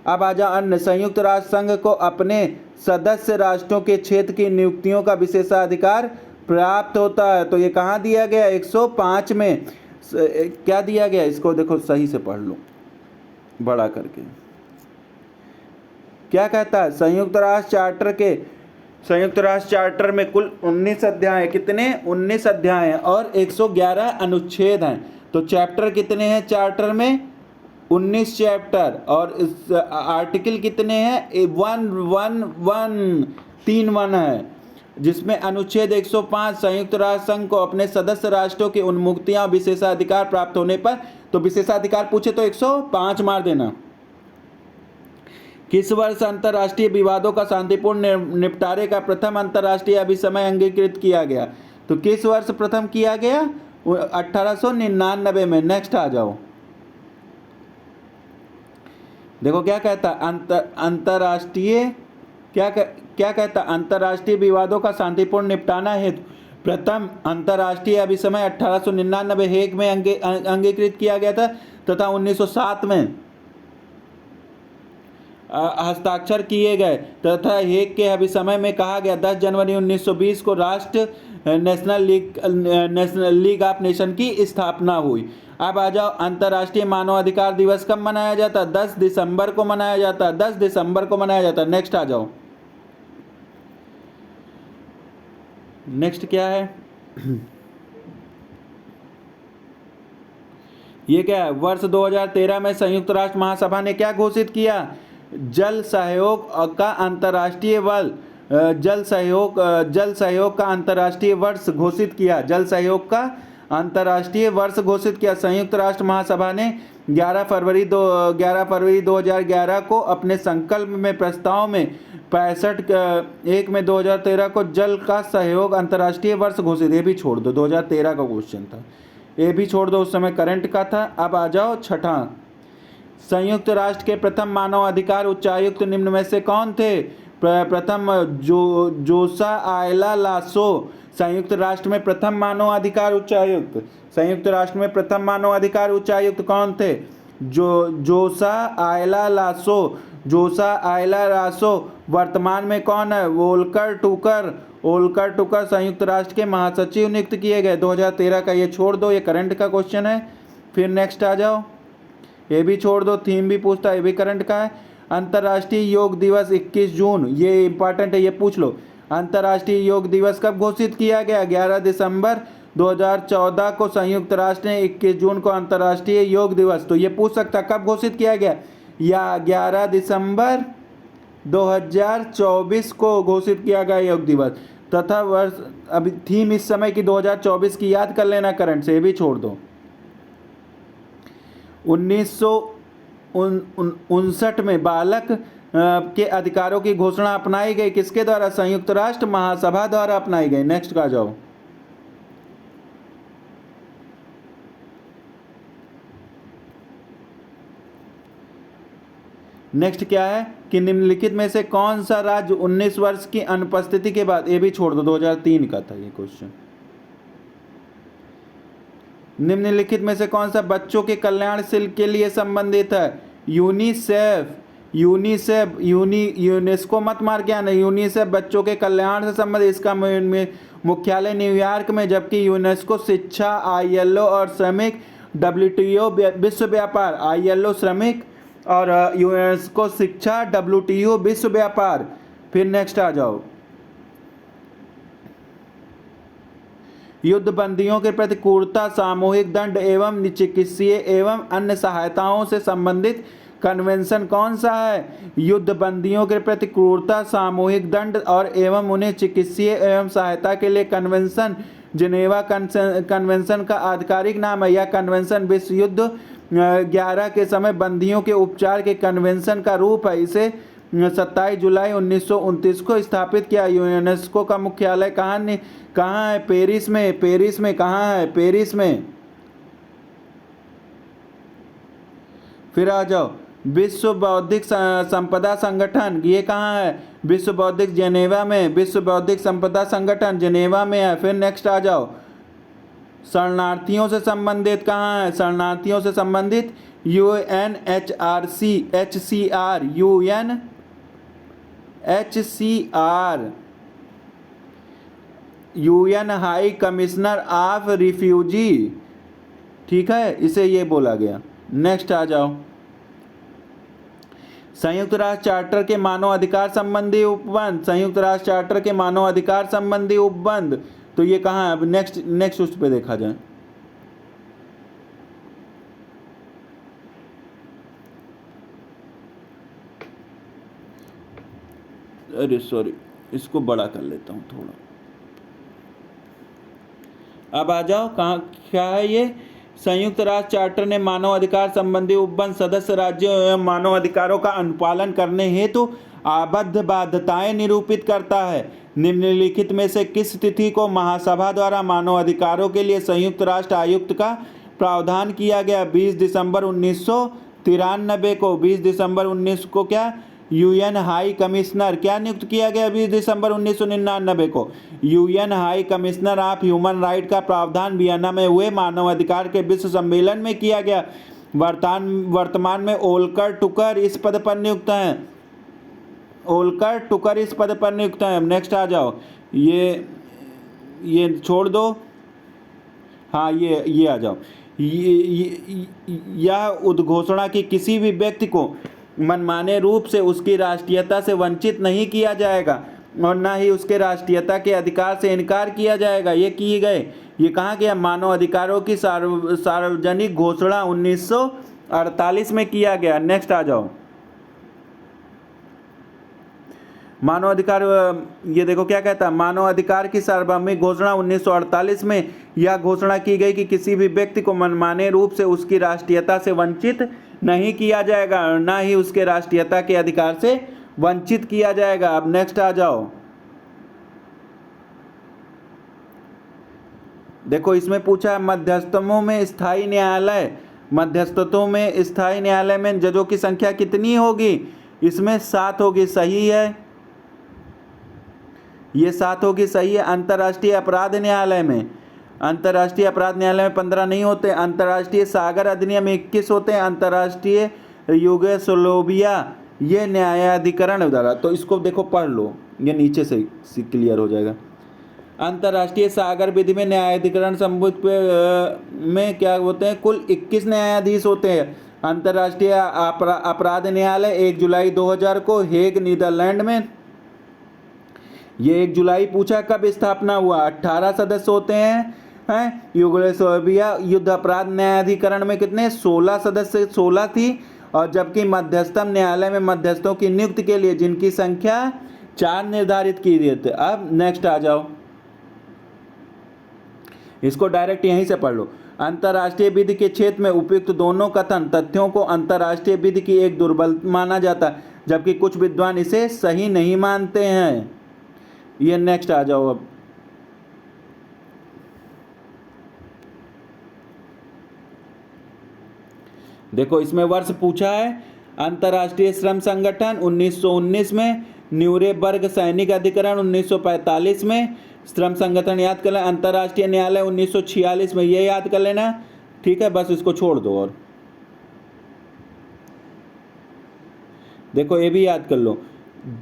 अब आ जाओ अन्य। संयुक्त राष्ट्र संघ को अपने सदस्य राष्ट्रों के क्षेत्र की नियुक्तियों का विशेषाधिकार प्राप्त होता है। तो ये कहाँ दिया गया? 105 में क्या दिया गया? इसको देखो, सही से पढ़ लो बड़ा करके। क्या कहता है? संयुक्त राष्ट्र चार्टर में कुल 19 अध्याय, कितने? 19 अध्याय और 111 अनुच्छेद हैं। तो चैप्टर कितने हैं चार्टर में? 19 चैप्टर। और इस आर्टिकल कितने हैं? 1 है, जिसमें अनुच्छेद 105 संयुक्त राष्ट्र संघ को अपने सदस्य राष्ट्रों की उन्मुक्तियां और विशेषाधिकार प्राप्त होने पर, तो विशेषाधिकार पूछे तो 105 मार देना। किस वर्ष अंतर्राष्ट्रीय विवादों का शांतिपूर्ण निपटारे का प्रथम अंतर्राष्ट्रीय अभिसमय अंगीकृत किया गया? तो किस वर्ष प्रथम किया गया? 1899 में। नेक्स्ट आ जाओ। देखो क्या कहता, अंतर्राष्ट्रीय क्या कहता, अंतर्राष्ट्रीय विवादों का शांतिपूर्ण निपटाना हेतु प्रथम अंतर्राष्ट्रीय अभिसमय 1899 हेग में अंगीकृत किया गया था तथा 1907 में हस्ताक्षर किए गए तथा हेग के अभिसमय में कहा गया 10 जनवरी 1920 को राष्ट्र नेशनल लीग ऑफ नेशन की स्थापना हुई। अब आ जाओ, अंतर्राष्ट्रीय मानवाधिकार दिवस कब मनाया जाता है? 10 दिसंबर को मनाया जाता है, 10 दिसंबर को मनाया जाता है। नेक्स्ट आ जाओ, नेक्स्ट क्या है? ये क्या है? वर्ष 2013 में संयुक्त राष्ट्र महासभा ने क्या घोषित किया? जल सहयोग का अंतर्राष्ट्रीय जल सहयोग का अंतर्राष्ट्रीय वर्ष घोषित किया। जल सहयोग का अंतर्राष्ट्रीय वर्ष घोषित किया। संयुक्त राष्ट्र महासभा ने 11 फरवरी 2011 को अपने संकल्प में प्रस्ताव में 65 में 2013 को जल का सहयोग अंतर्राष्ट्रीय वर्ष घोषित। ये भी छोड़ दो, 2013 का क्वेश्चन था, ये भी छोड़ दो, उस समय करंट का था। अब आ जाओ छठा, संयुक्त राष्ट्र के प्रथम मानव अधिकार उच्चायुक्त निम्न में से कौन थे? प्रथम जोसा आयला लासो। संयुक्त राष्ट्र में प्रथम मानव अधिकार उच्चायुक्त, संयुक्त राष्ट्र में प्रथम मानव अधिकार उच्चायुक्त कौन थे? जोसा आयला लासो। जोसा आयला लासो वर्तमान में कौन है? वोल्कर टूकर संयुक्त राष्ट्र के महासचिव नियुक्त किए गए 2013 का। ये छोड़ दो, ये करंट का क्वेश्चन है। फिर नेक्स्ट आ जाओ, ये भी छोड़ दो, थीम भी पूछता है, ये भी करंट का है। अंतर्राष्ट्रीय योग दिवस 21 जून, ये इंपॉर्टेंट है, ये पूछ लो। अंतर्राष्ट्रीय योग दिवस कब घोषित किया गया? 11 दिसंबर 2014 को संयुक्त राष्ट्र ने 21 जून को अंतर्राष्ट्रीय योग दिवस, तो ये पूछ सकता कब घोषित किया गया? या 11 दिसंबर 2024 को घोषित किया गया योग दिवस। तथा वर्ष, अभी थीम इस समय की 2024 की याद कर लेना करंट से, ये भी छोड़ दो। 1959 में बालक के अधिकारों की घोषणा अपनाई गई, किसके द्वारा? संयुक्त राष्ट्र महासभा द्वारा अपनाई गई। नेक्स्ट का जाओ, नेक्स्ट क्या है कि निम्नलिखित में से कौन सा राज्य 19 वर्ष की अनुपस्थिति के बाद, ये भी छोड़ दो, 2003 का था ये क्वेश्चन। निम्नलिखित में से कौन सा बच्चों के कल्याण के लिए संबंधित है? यूनेस्को मत मार के आना। यूनिसेफ बच्चों के कल्याण से संबंधित, इसका मुख्यालय न्यूयॉर्क में, जबकि यूनेस्को शिक्षा, ILO और श्रमिक, WTO विश्व व्यापार, ILO श्रमिक और यूनेस्को शिक्षा, WTO विश्व व्यापार। फिर नेक्स्ट आ जाओ, युद्ध बंदियों के प्रति क्रूरता, सामूहिक दंड एवं चिकित्सीय एवं अन्य सहायताओं से संबंधित कन्वेंशन कौन सा है? युद्ध बंदियों के प्रति क्रूरता, सामूहिक दंड और एवं उन्हें चिकित्सीय एवं सहायता के लिए कन्वेंशन जिनेवा कन्वेंशन का आधिकारिक नाम है। यह कन्वेंशन विश्व युद्ध 11 के समय बंदियों के उपचार के कन्वेंशन का रूप है। इसे 27 जुलाई 1929 को स्थापित किया। यूनेस्को का मुख्यालय कहाँ है? पेरिस में। कहाँ है? पेरिस में। फिर आ जाओ, विश्व बौद्धिक संपदा संगठन, ये कहाँ है? विश्व बौद्धिक जेनेवा में। विश्व बौद्धिक संपदा संगठन जेनेवा में है। फिर नेक्स्ट आ जाओ, शरणार्थियों से संबंधित कहाँ है? शरणार्थियों से संबंधित UNHCR, UN high commissioner of refugee, ठीक है, इसे ये बोला गया। नेक्स्ट आ जाओ, संयुक्त राष्ट्र चार्टर के मानव अधिकार संबंधी उपबंध, संयुक्त राष्ट्र चार्टर के मानव अधिकार संबंधी उपबंध, तो ये कहाँ है? अब नेक्स्ट उस पर देखा जाए। अरे सॉरी, इसको बड़ा कर लेता हूँ थोड़ा। अब आ जाओ, कहाँ क्या है ये? संयुक्त राष्ट्र चार्टर ने मानव अधिकार संबंधी उपबंध सदस्य राज्यों एवं मानव अधिकारों का अनुपालन करने हेतु आबद्ध बाध्यताएं निरूपित करता है। निम्नलिखित में से किस तिथि को महासभा द्वारा मानव अधिकारों के लिए संयुक्त राष्ट्र आयुक्त का प्रावधान किया गया? 20 दिसंबर 1993 को। 20 दिसंबर 19 को क्या? UN हाई कमिश्नर क्या नियुक्त किया गया? 20 दिसंबर 1999 को UN high commissioner of human right का प्रावधान वियना में हुए मानव अधिकार के विश्व सम्मेलन में किया गया। वर्तमान में ओल्कर टुकर इस पद पर नियुक्त हैं। ओलकर टुकर इस पद पर नियुक्त हैं। नेक्स्ट आ जाओ, ये छोड़ दो, हाँ ये आ जाओ। यह उद्घोषणा की किसी भी व्यक्ति को मनमाने रूप से उसकी राष्ट्रीयता से वंचित नहीं किया जाएगा और न ही उसके राष्ट्रीयता के अधिकार से इनकार किया जाएगा। ये किए गए, ये कहा गया मानव अधिकारों की सार्वजनिक घोषणा 1948 में किया गया। नेक्स्ट आ जाओ, मानव अधिकार, ये देखो क्या कहता है, मानव अधिकार की सार्वभौमिक घोषणा 1948 में यह घोषणा की गई कि किसी भी व्यक्ति को मनमाने रूप से उसकी राष्ट्रीयता से वंचित नहीं किया जाएगा और न ही उसके राष्ट्रीयता के अधिकार से वंचित किया जाएगा। अब नेक्स्ट आ जाओ, देखो इसमें पूछा है मध्यस्थों में स्थायी न्यायालय, मध्यस्थों में स्थायी न्यायालय में जजों की संख्या कितनी होगी? इसमें 7 होगी, सही है, ये 7 होगी, सही है। अंतर्राष्ट्रीय अपराध न्यायालय में, अंतर्राष्ट्रीय अपराध न्यायालय में 15 नहीं होते। अंतर्राष्ट्रीय सागर अधिनियम 21 होते हैं। अंतर्राष्ट्रीय यूगोस्लाविया ये न्यायाधिकरण द्वारा, तो इसको देखो पढ़ लो, ये नीचे से क्लियर हो जाएगा। अंतर्राष्ट्रीय सागर विधि में न्यायाधिकरण संबुद्ध में क्या होते हैं? कुल 21 न्यायाधीश होते हैं। अंतर्राष्ट्रीय अपराध न्यायालय 1 जुलाई 2000 को हेग नीदरलैंड में, ये 1 जुलाई पूछा कब स्थापना हुआ? 18 सदस्य होते हैं। यूगोस्लाविया युद्ध अपराध न्यायाधिकरण में कितने? 16 सदस्य, 16 थी। और जबकि मध्यस्थम न्यायालय में मध्यस्थों की नियुक्ति के लिए जिनकी संख्या 4 निर्धारित की गई थी। अब नेक्स्ट आ जाओ, इसको डायरेक्ट यहीं से पढ़ लो। अंतर्राष्ट्रीय विधि के क्षेत्र में उपयुक्त दोनों कथन तथ्यों को अंतर्राष्ट्रीय विधि की एक दुर्बलता माना जाता है, जबकि कुछ विद्वान इसे सही नहीं मानते हैं। ये नेक्स्ट आ जाओ। अब देखो इसमें वर्ष पूछा है, अंतर्राष्ट्रीय श्रम संगठन 1919 में, न्यूरेमबर्ग सैनिक अधिकरण 1945 में, श्रम संगठन याद कर लेना, अंतर्राष्ट्रीय न्यायालय 1946 में, ये याद कर लेना, ठीक है, बस इसको छोड़ दो। और देखो ये भी याद कर लो,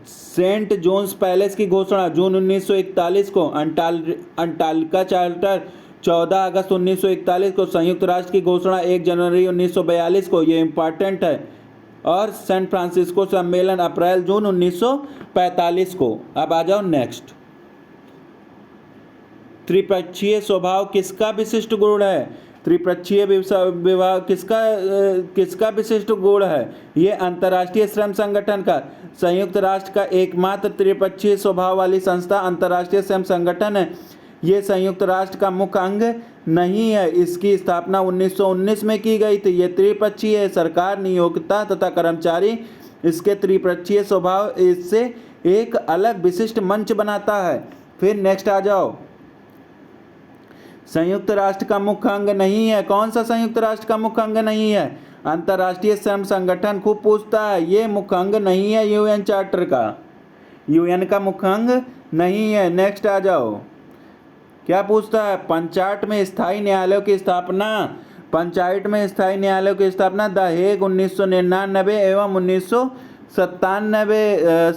सेंट जोन्स पैलेस की घोषणा जून 1941 को, अंटार्कटिका चार्टर 14 अगस्त 1941 को, संयुक्त राष्ट्र की घोषणा 1 जनवरी 1942 को, ये इंपॉर्टेंट है, और सैन फ्रांसिस्को सम्मेलन अप्रैल जून 1945 को। अब आ जाओ नेक्स्ट, त्रिपक्षीय स्वभाव किसका विशिष्ट गुण है? त्रिपक्षीय विवाह किसका विशिष्ट गुण है? ये अंतर्राष्ट्रीय श्रम संगठन का, संयुक्त राष्ट्र का एकमात्र त्रिपक्षीय स्वभाव वाली संस्था अंतर्राष्ट्रीय श्रम संगठन है। ये संयुक्त राष्ट्र का मुख्य अंग नहीं है। इसकी स्थापना 1919 में की गई थी। ये त्रिपक्षीय है, सरकार, नियोक्ता तथा कर्मचारी इसके त्रिपक्षीय स्वभाव इससे एक अलग विशिष्ट मंच बनाता है। फिर नेक्स्ट आ जाओ, संयुक्त राष्ट्र का मुख्य अंग नहीं है। कौन सा संयुक्त राष्ट्र का मुख्य अंग नहीं है? अंतर्राष्ट्रीय श्रम संगठन खूब पूछता है, ये मुख्य अंग नहीं है यूएन चार्टर का, यूएन का मुख्य अंग नहीं है। नेक्स्ट आ जाओ, क्या पूछता है? पंचायत में स्थायी न्यायालयों की स्थापना, पंचायत में स्थायी न्यायालयों की स्थापना द हेग 1999 एवं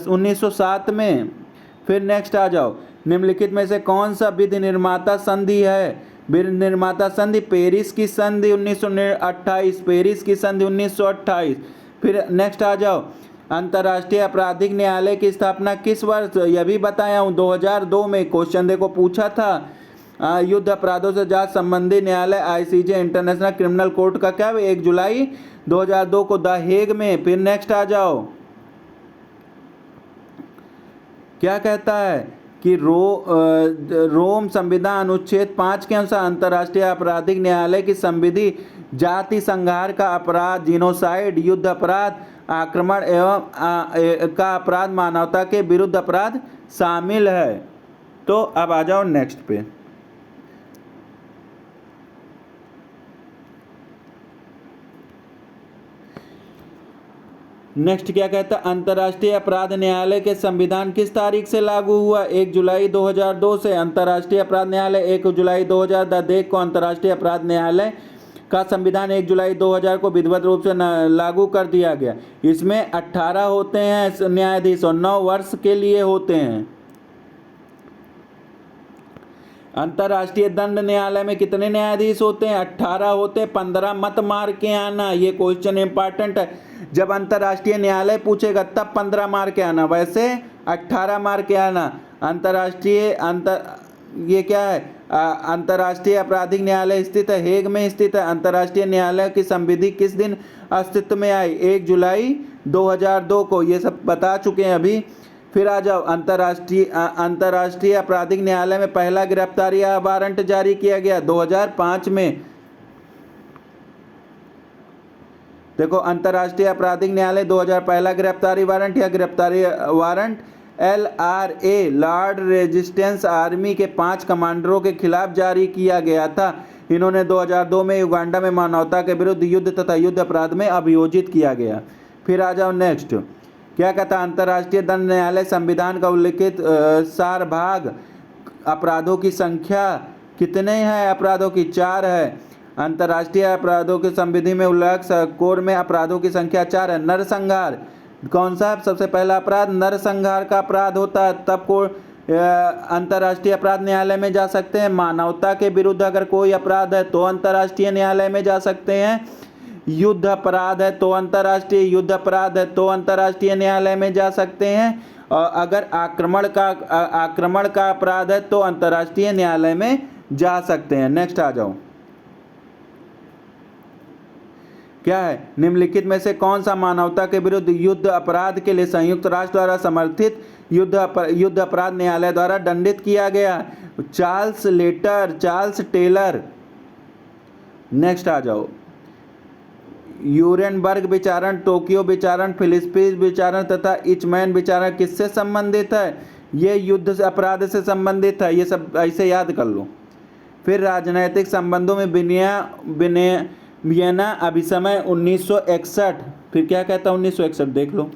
1907 में। फिर नेक्स्ट आ जाओ, निम्नलिखित में से कौन सा विधि निर्माता संधि है? विधि निर्माता संधि पेरिस की संधि 1928, पेरिस की संधि 1928। फिर नेक्स्ट आ जाओ, अंतर्राष्ट्रीय आपराधिक न्यायालय की स्थापना किस वर्ष? यह भी बताया हूँ 2002 में, क्वेश्चन देखो पूछा था। युद्ध अपराधों से जांच संबंधी न्यायालय आईसीजे इंटरनेशनल क्रिमिनल कोर्ट का क्या? 1 जुलाई 2002 को द हेग में। फिर नेक्स्ट आ जाओ, क्या कहता है कि रोम संविधान अनुच्छेद 5 के अनुसार अंतर्राष्ट्रीय आपराधिक न्यायालय की संविधि जाति संहार का अपराध, जीनोसाइड, युद्ध अपराध, आक्रमण एवं का अपराध, मानवता के विरुद्ध अपराध शामिल है। तो अब आ जाओ नेक्स्ट पे, नेक्स्ट क्या कहता है? अंतर्राष्ट्रीय अपराध न्यायालय के संविधान किस तारीख से लागू हुआ? 1 जुलाई 2002 से। अंतर्राष्ट्रीय अपराध न्यायालय 1 जुलाई 2000 द हेग को अंतर्राष्ट्रीय अपराध न्यायालय का संविधान 1 जुलाई 2000 को विधिवत रूप से लागू कर दिया गया। इसमें 18 होते हैं न्यायाधीश और 9 वर्ष के लिए होते हैं। अंतर्राष्ट्रीय दंड न्यायालय में कितने न्यायाधीश होते हैं? 18 होते हैं। 15 मत मार के आना, ये क्वेश्चन इंपॉर्टेंट है। जब अंतर्राष्ट्रीय न्यायालय पूछेगा तब 15 मार के आना, वैसे 18 मार के आना। ये क्या है? अंतर्राष्ट्रीय आपराधिक न्यायालय स्थित है, हेग में स्थित है। अंतर्राष्ट्रीय न्यायालय की संविधि किस दिन अस्तित्व में आई? 1 जुलाई 2002 को। ये सब बता चुके हैं अभी। फिर आ जाओ, अंतर्राष्ट्रीय आपराधिक न्यायालय में पहला गिरफ्तारी वारंट जारी किया गया 2005 में। देखो, अंतर्राष्ट्रीय आपराधिक न्यायालय 2000 पहला गिरफ्तारी वारंट या गिरफ्तारी warrant LRA Lord resistance army के 5 कमांडरों के खिलाफ जारी किया गया था। इन्होंने 2002 में युगांडा में मानवता के विरुद्ध युद्ध तथा युद्ध अपराध में अभियोजित किया गया। फिर आ जाओ नेक्स्ट, क्या कहता है? अंतर्राष्ट्रीय दंड न्यायालय संविधान का उल्लिखित सारभाग अपराधों की संख्या कितने हैं? अपराधों की 4 है। अंतर्राष्ट्रीय अपराधों की संविधि में उल्लेख कोर में अपराधों की संख्या 4 है। नरसंहार कौन सा सबसे पहला अपराध? नरसंहार का अपराध होता है, तब को अंतर्राष्ट्रीय अपराध न्यायालय में जा सकते हैं। मानवता के विरुद्ध अगर कोई अपराध है तो अंतर्राष्ट्रीय न्यायालय में जा सकते हैं। युद्ध अपराध है तो अंतर्राष्ट्रीय युद्ध अपराध है तो अंतर्राष्ट्रीय न्यायालय में जा सकते हैं। और अगर आक्रमण का अपराध है तो अंतर्राष्ट्रीय न्यायालय में जा सकते हैं। नेक्स्ट आ जाओ, क्या है? निम्नलिखित में से कौन सा मानवता के विरुद्ध युद्ध अपराध के लिए संयुक्त राष्ट्र द्वारा समर्थित युद्ध अपराध न्यायालय द्वारा दंडित किया गया? Charles Taylor. नेक्स्ट आ जाओ, यूरेनबर्ग विचारण, टोक्यो विचारण, फिलिस्पीन विचारण तथा इचमैन विचारण किससे संबंधित है? ये युद्ध अपराध से संबंधित है। ये सब ऐसे याद कर लो। फिर राजनैतिक संबंधों में वियना अभिसमय 1961। फिर क्या कहता है 1961? देख लो,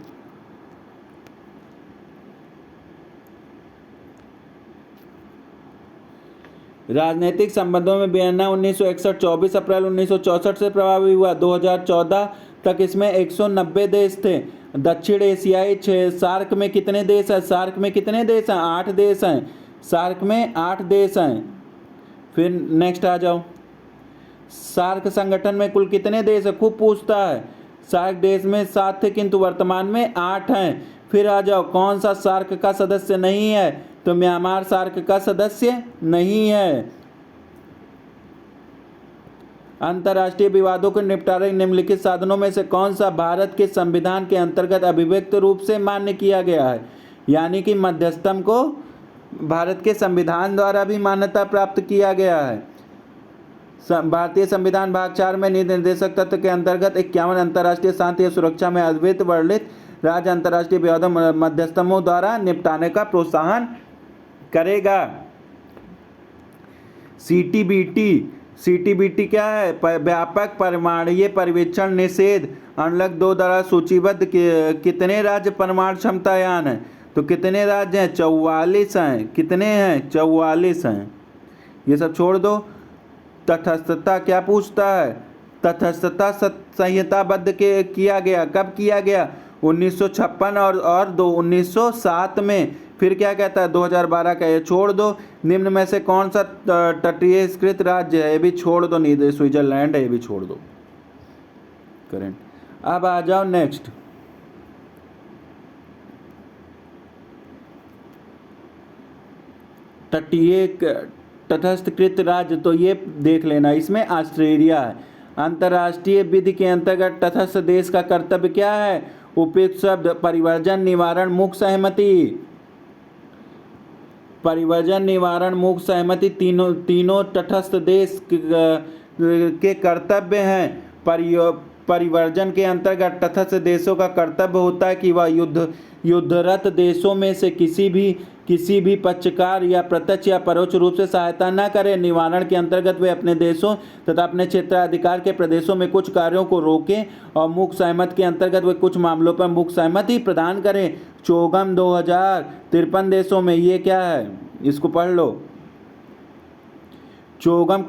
राजनीतिक संबंधों में वियना 1961 24 अप्रैल 1964 से प्रभावी हुआ। 2014 तक इसमें 190 देश थे। दक्षिण एशियाई सार्क में कितने देश हैं? सार्क में कितने देश हैं? 8 देश हैं। सार्क में 8 देश हैं। फिर नेक्स्ट आ जाओ, सार्क संगठन में कुल कितने देश है? खूब पूछता है। सार्क देश में 7 थे किंतु वर्तमान में 8 हैं। फिर आ जाओ, कौन सा सार्क का सदस्य नहीं है? तो म्यांमार सार्क का सदस्य नहीं है। अंतर्राष्ट्रीय विवादों के निपटारे निम्नलिखित साधनों में से कौन सा भारत के संविधान के अंतर्गत अभिव्यक्त रूप से मान्य किया गया है? यानी कि मध्यस्थम को भारत के संविधान द्वारा भी मान्यता प्राप्त किया गया है। भारतीय संविधान भाग 4 में निर्देशक तत्व के अंतर्गत 51 अंतर्राष्ट्रीय शांति और सुरक्षा में अद्वितीय वर्णित राज्य अंतर्राष्ट्रीय विवादों मध्यस्थों द्वारा निपटाने का प्रोत्साहन करेगा। CTBT क्या है? व्यापक परमाणु पर्यवेक्षण निषेध। अनुलग 2 द्वारा सूचीबद्ध कितने राज्य परमाणु क्षमतायान हैं? तो कितने राज्य हैं? 44 हैं। कितने हैं? 44 हैं। ये सब छोड़ दो। तटस्थता क्या पूछता है? तटस्थता संहिताबद्ध किया गया। कब किया गया? 1956 और 1907 में। फिर क्या कहता है? 2012 का। ये छोड़ दो। निम्न में से कौन सा तटीयकृत राज्य है? ये भी छोड़ दो। नहीं, स्विट्जरलैंड है, ये भी छोड़ दो। करेंट। अब आ जाओ नेक्स्ट, तटस्थकृत राज्य। तो ये देख लेना, इसमें ऑस्ट्रेलिया है। अंतर्राष्ट्रीय विधि के अंतर्गत तटस्थ देश का कर्तव्य क्या है? उपयुक्त शब्द परिवर्जन, निवारण, मुख सहमति। परिवर्जन, निवारण, मुख सहमति तीनों तटस्थ देश के कर्तव्य हैं। परिवर्जन के अंतर्गत तटस्थ देशों का कर्तव्य होता है कि वह युद्धरत देशों में से किसी भी पक्षकार या प्रत्यक्ष या परोक्ष रूप से सहायता न करें। निवारण के अंतर्गत वे अपने देशों तथा अपने क्षेत्राधिकार के प्रदेशों में कुछ कार्यों को रोकें। और मुख सहमति के अंतर्गत वे कुछ मामलों पर मुख सहमति प्रदान करें। चोगम 2053 देशों में ये क्या है? इसको पढ़ लो। चोगम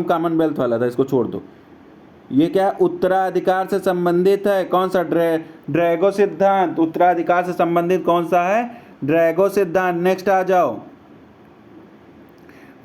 कॉमनवेल्थ वाला था, इसको छोड़ दो। ये क्या उत्तराधिकार से संबंधित है? कौन सा? ड्रैगो सिद्धांत। उत्तराधिकार से संबंधित कौन सा है? ड्रैगो सिद्धांत। नेक्स्ट आ जाओ।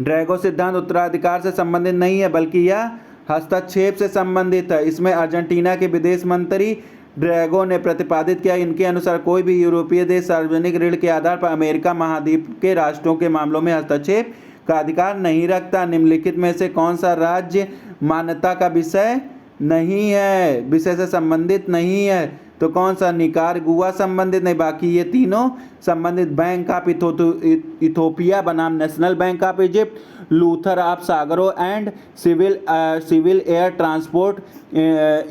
ड्रैगो सिद्धांत उत्तराधिकार से संबंधित नहीं है, बल्कि यह हस्तक्षेप से संबंधित है। इसमें अर्जेंटीना के विदेश मंत्री ड्रैगो ने प्रतिपादित किया, इनके अनुसार कोई भी यूरोपीय देश सार्वजनिक ऋण के आधार पर अमेरिका महाद्वीप के राष्ट्रों के मामलों में हस्तक्षेप का अधिकार नहीं रखता। निम्नलिखित में से कौन सा राज्य मान्यता का विषय नहीं है, विषय से संबंधित नहीं है? तो कौन सा? निकारागुआ संबंधित नहीं, बाकी ये तीनों संबंधित। बैंक ऑफ इथोपिया बनाम National Bank of Egypt, Luther of Sagaro and Civil Air Transport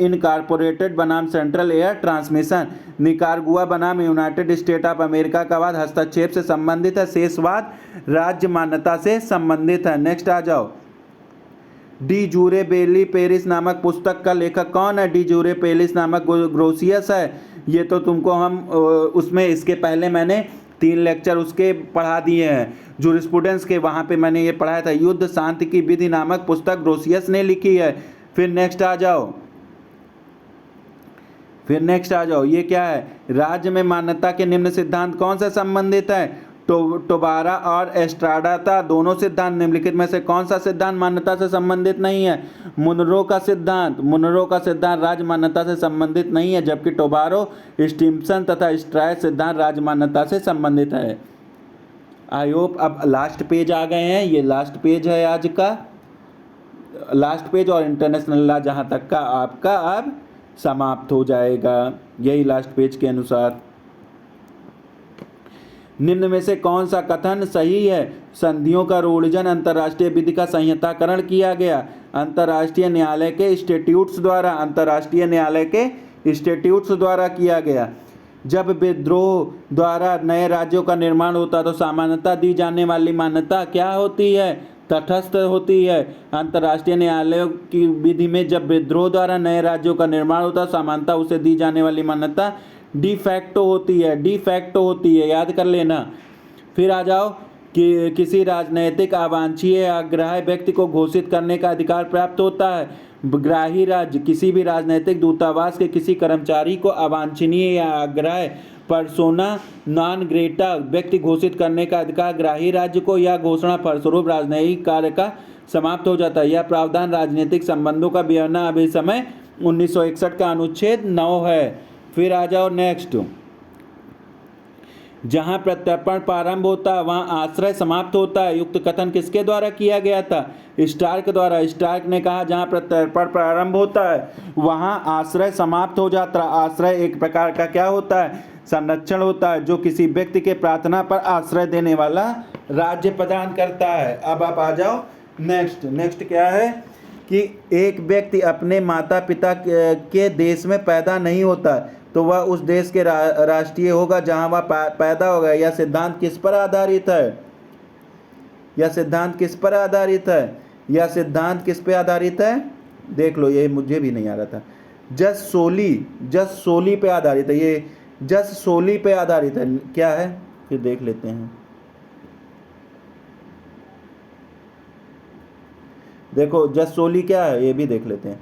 Incorporated बनाम सेंट्रल एयर ट्रांसमिशन। निकारागुआ बनाम यूनाइटेड स्टेट ऑफ अमेरिका का वाद हस्तक्षेप से संबंधित है, शेषवाद राज्य मान्यता से संबंधित है। नेक्स्ट आ जाओ। डी जूरे बेली पेरिस नामक पुस्तक का लेखक कौन है? डी जूरे पेरिस नामक ग्रोसियस है। ये तो तुमको हम उसमें इसके पहले मैंने 3 लेक्चर उसके पढ़ा दिए हैं, जूरिस्प्रूडेंस के, वहाँ पे मैंने ये पढ़ाया था। युद्ध शांति की विधि नामक पुस्तक ग्रोसियस ने लिखी है। फिर नेक्स्ट आ जाओ। ये क्या है? राज्य में मान्यता के निम्न सिद्धांत कौन से संबंधित है? टोबारा और एस्ट्राडा दोनों सिद्धांत निम्नलिखित में से कौन सा सिद्धांत मान्यता से संबंधित नहीं है? मुनरो का सिद्धांत राज्य मान्यता से संबंधित नहीं है, जबकि टोबारो, स्टीमसन तथा स्ट्राय सिद्धांत राज्य मान्यता से संबंधित है। आई होप अब लास्ट पेज आ गए हैं। ये लास्ट पेज है आज का, लास्ट पेज, और इंटरनेशनल लॉ जहाँ तक का आपका अब समाप्त हो जाएगा, यही लास्ट पेज के अनुसार। निम्न में से कौन सा कथन सही है? संधियों का रूढ़िजन अंतर्राष्ट्रीय विधि का संहिताकरण किया गया अंतर्राष्ट्रीय न्यायालय के स्टैट्यूट्स द्वारा किया गया। जब विद्रोह द्वारा नए राज्यों का निर्माण होता तो सामान्यता दी जाने वाली मान्यता क्या होती है? तटस्थ होती है। अंतर्राष्ट्रीय न्यायालयों की विधि में जब विद्रोह द्वारा नए राज्यों का निर्माण होता है, सामान्यता उसे दी जाने वाली मान्यता डी फैक्टो होती है, याद कर लेना। फिर आ जाओ कि किसी राजनैतिक अवांछनीय या अग्राह्य व्यक्ति को घोषित करने का अधिकार प्राप्त होता है। ग्राही राज्य किसी भी राजनैतिक दूतावास के किसी कर्मचारी को अवांछनीय या अग्राह्य पर्सोना नॉन ग्रेटा व्यक्ति घोषित करने का अधिकार ग्राही राज्य को, या घोषणा फलस्वरूप राजनयिक कार्य का समाप्त हो जाता है। यह प्रावधान राजनीतिक संबंधों का विवरण अभिसमय 1961 का अनुच्छेद 9 है। फिर आ जाओ नेक्स्ट। जहां प्रत्यर्पण प्रारंभ होता है वहां आश्रय समाप्त होता है। युक्त कथन किसके द्वारा किया गया था? स्टार्क द्वारा। स्टार्क ने कहा जहां प्रत्यर्पण प्रारंभ होता है वहां आश्रय समाप्त हो जाता है। आश्रय एक प्रकार का क्या होता है? संरक्षण होता है, जो किसी व्यक्ति के प्रार्थना पर आश्रय देने वाला राज्य प्रदान करता है। अब आप आ जाओ नेक्स्ट क्या है कि एक व्यक्ति अपने माता पिता के देश में पैदा नहीं होता तो वह उस देश के राष्ट्रीय होगा जहां वह पैदा होगा। यह सिद्धांत किस पर आधारित पे आधारित है? देख लो, ये मुझे भी नहीं आ रहा था। जस सोली पे आधारित है। ये जस सोली पे आधारित है। क्या है फिर देख लेते हैं। देखो जस सोली क्या है ये भी देख लेते हैं।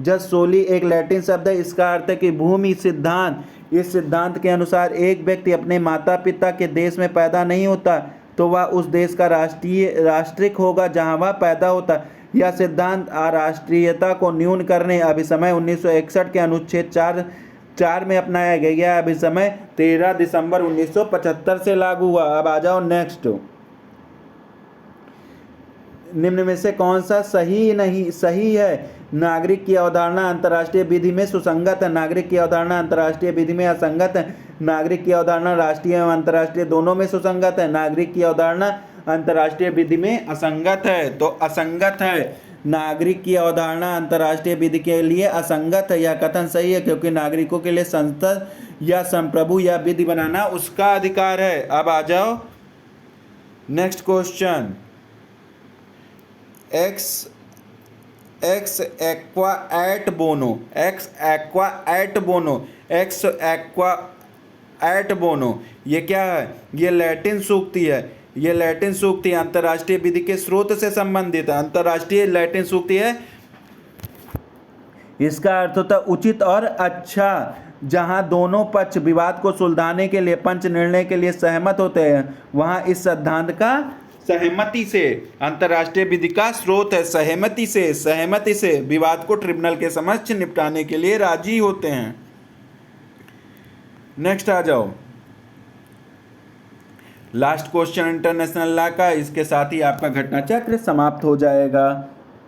जस सोली एक लैटिन शब्द है, इसका अर्थ है कि भूमि सिद्धांत। इस सिद्धांत के अनुसार एक व्यक्ति अपने माता पिता के देश में पैदा नहीं होता तो वह उस देश का राष्ट्रिक होगा जहां वह पैदा होता। यह सिद्धांत अराष्ट्रीयता को न्यून करने अभिसमय 1961 के अनुच्छेद 4 में अपनाया गया। यह अभिसमय 13 दिसंबर 1975 से लागू हुआ। अब आ जाओ नेक्स्ट। निम्न में से कौन सा सही है? नागरिक की अवधारणा अंतर्राष्ट्रीय विधि में सुसंगत है। नागरिक की अवधारणा अंतर्राष्ट्रीय विधि में असंगत है। नागरिक की अवधारणा राष्ट्रीय एवं अंतर्राष्ट्रीय दोनों में सुसंगत है। नागरिक की अवधारणा अंतर्राष्ट्रीय विधि में असंगत है, तो असंगत है। नागरिक की अवधारणा अंतर्राष्ट्रीय विधि के लिए असंगत है। यह कथन सही है क्योंकि नागरिकों के लिए संसद या संप्रभु या विधि बनाना उसका अधिकार है। अब आ जाओ नेक्स्ट क्वेश्चन। एक्स एक्वा एट बोनो, ये क्या है? ये लैटिन सूक्ति है। ये लैटिन सूक्ति अंतर्राष्ट्रीय विधि के स्रोत से संबंधित है। अंतर्राष्ट्रीय लैटिन सूक्ति है, इसका अर्थ होता है उचित और अच्छा। जहां दोनों पक्ष विवाद को सुलझाने के लिए पंच निर्णय के लिए सहमत होते हैं, वहां इस सिद्धांत का सहमति से, अंतर्राष्ट्रीय विधि का स्रोत है, सहमति से विवाद को ट्रिब्यूनल के समक्ष निपटाने के लिए राजी होते हैं। नेक्स्ट आ जाओ, लास्ट क्वेश्चन इंटरनेशनल लॉ का, इसके साथ ही आपका घटना चक्र समाप्त हो जाएगा।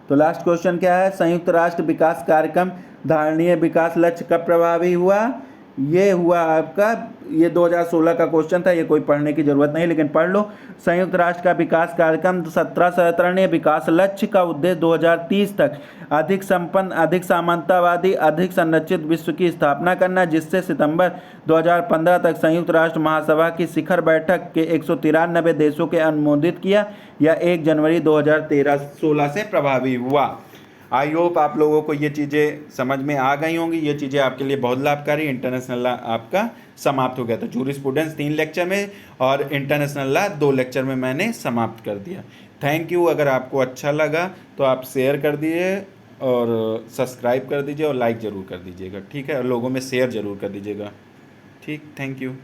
तो लास्ट क्वेश्चन क्या है, संयुक्त राष्ट्र विकास कार्यक्रम धारणीय विकास लक्ष्य कब प्रभावी हुआ? ये हुआ आपका, ये 2016 का क्वेश्चन था, ये कोई पढ़ने की जरूरत नहीं, लेकिन पढ़ लो। संयुक्त राष्ट्र का विकास कार्यक्रम 17 सहस्त्रणीय विकास लक्ष्य का उद्देश्य 2030 तक अधिक संपन्न, अधिक सामंतवादी, अधिक संरचित विश्व की स्थापना करना, जिससे सितंबर 2015 तक संयुक्त राष्ट्र महासभा की शिखर बैठक के 193 देशों के अनुमोदित किया, या 1 जनवरी 2016 से प्रभावी हुआ। आई होप आप लोगों को ये चीज़ें समझ में आ गई होंगी, ये चीज़ें आपके लिए बहुत लाभकारी। इंटरनेशनल लॉ आपका समाप्त हो गया। तो जूरिस्प्रूडेंस 3 लेक्चर में और इंटरनेशनल लॉ 2 लेक्चर में मैंने समाप्त कर दिया। Thank you. अगर आपको अच्छा लगा तो आप शेयर कर दीजिए और सब्सक्राइब कर दीजिए और लाइक ज़रूर कर दीजिएगा, ठीक है, और लोगों में शेयर ज़रूर कर दीजिएगा, ठीक। Thank you.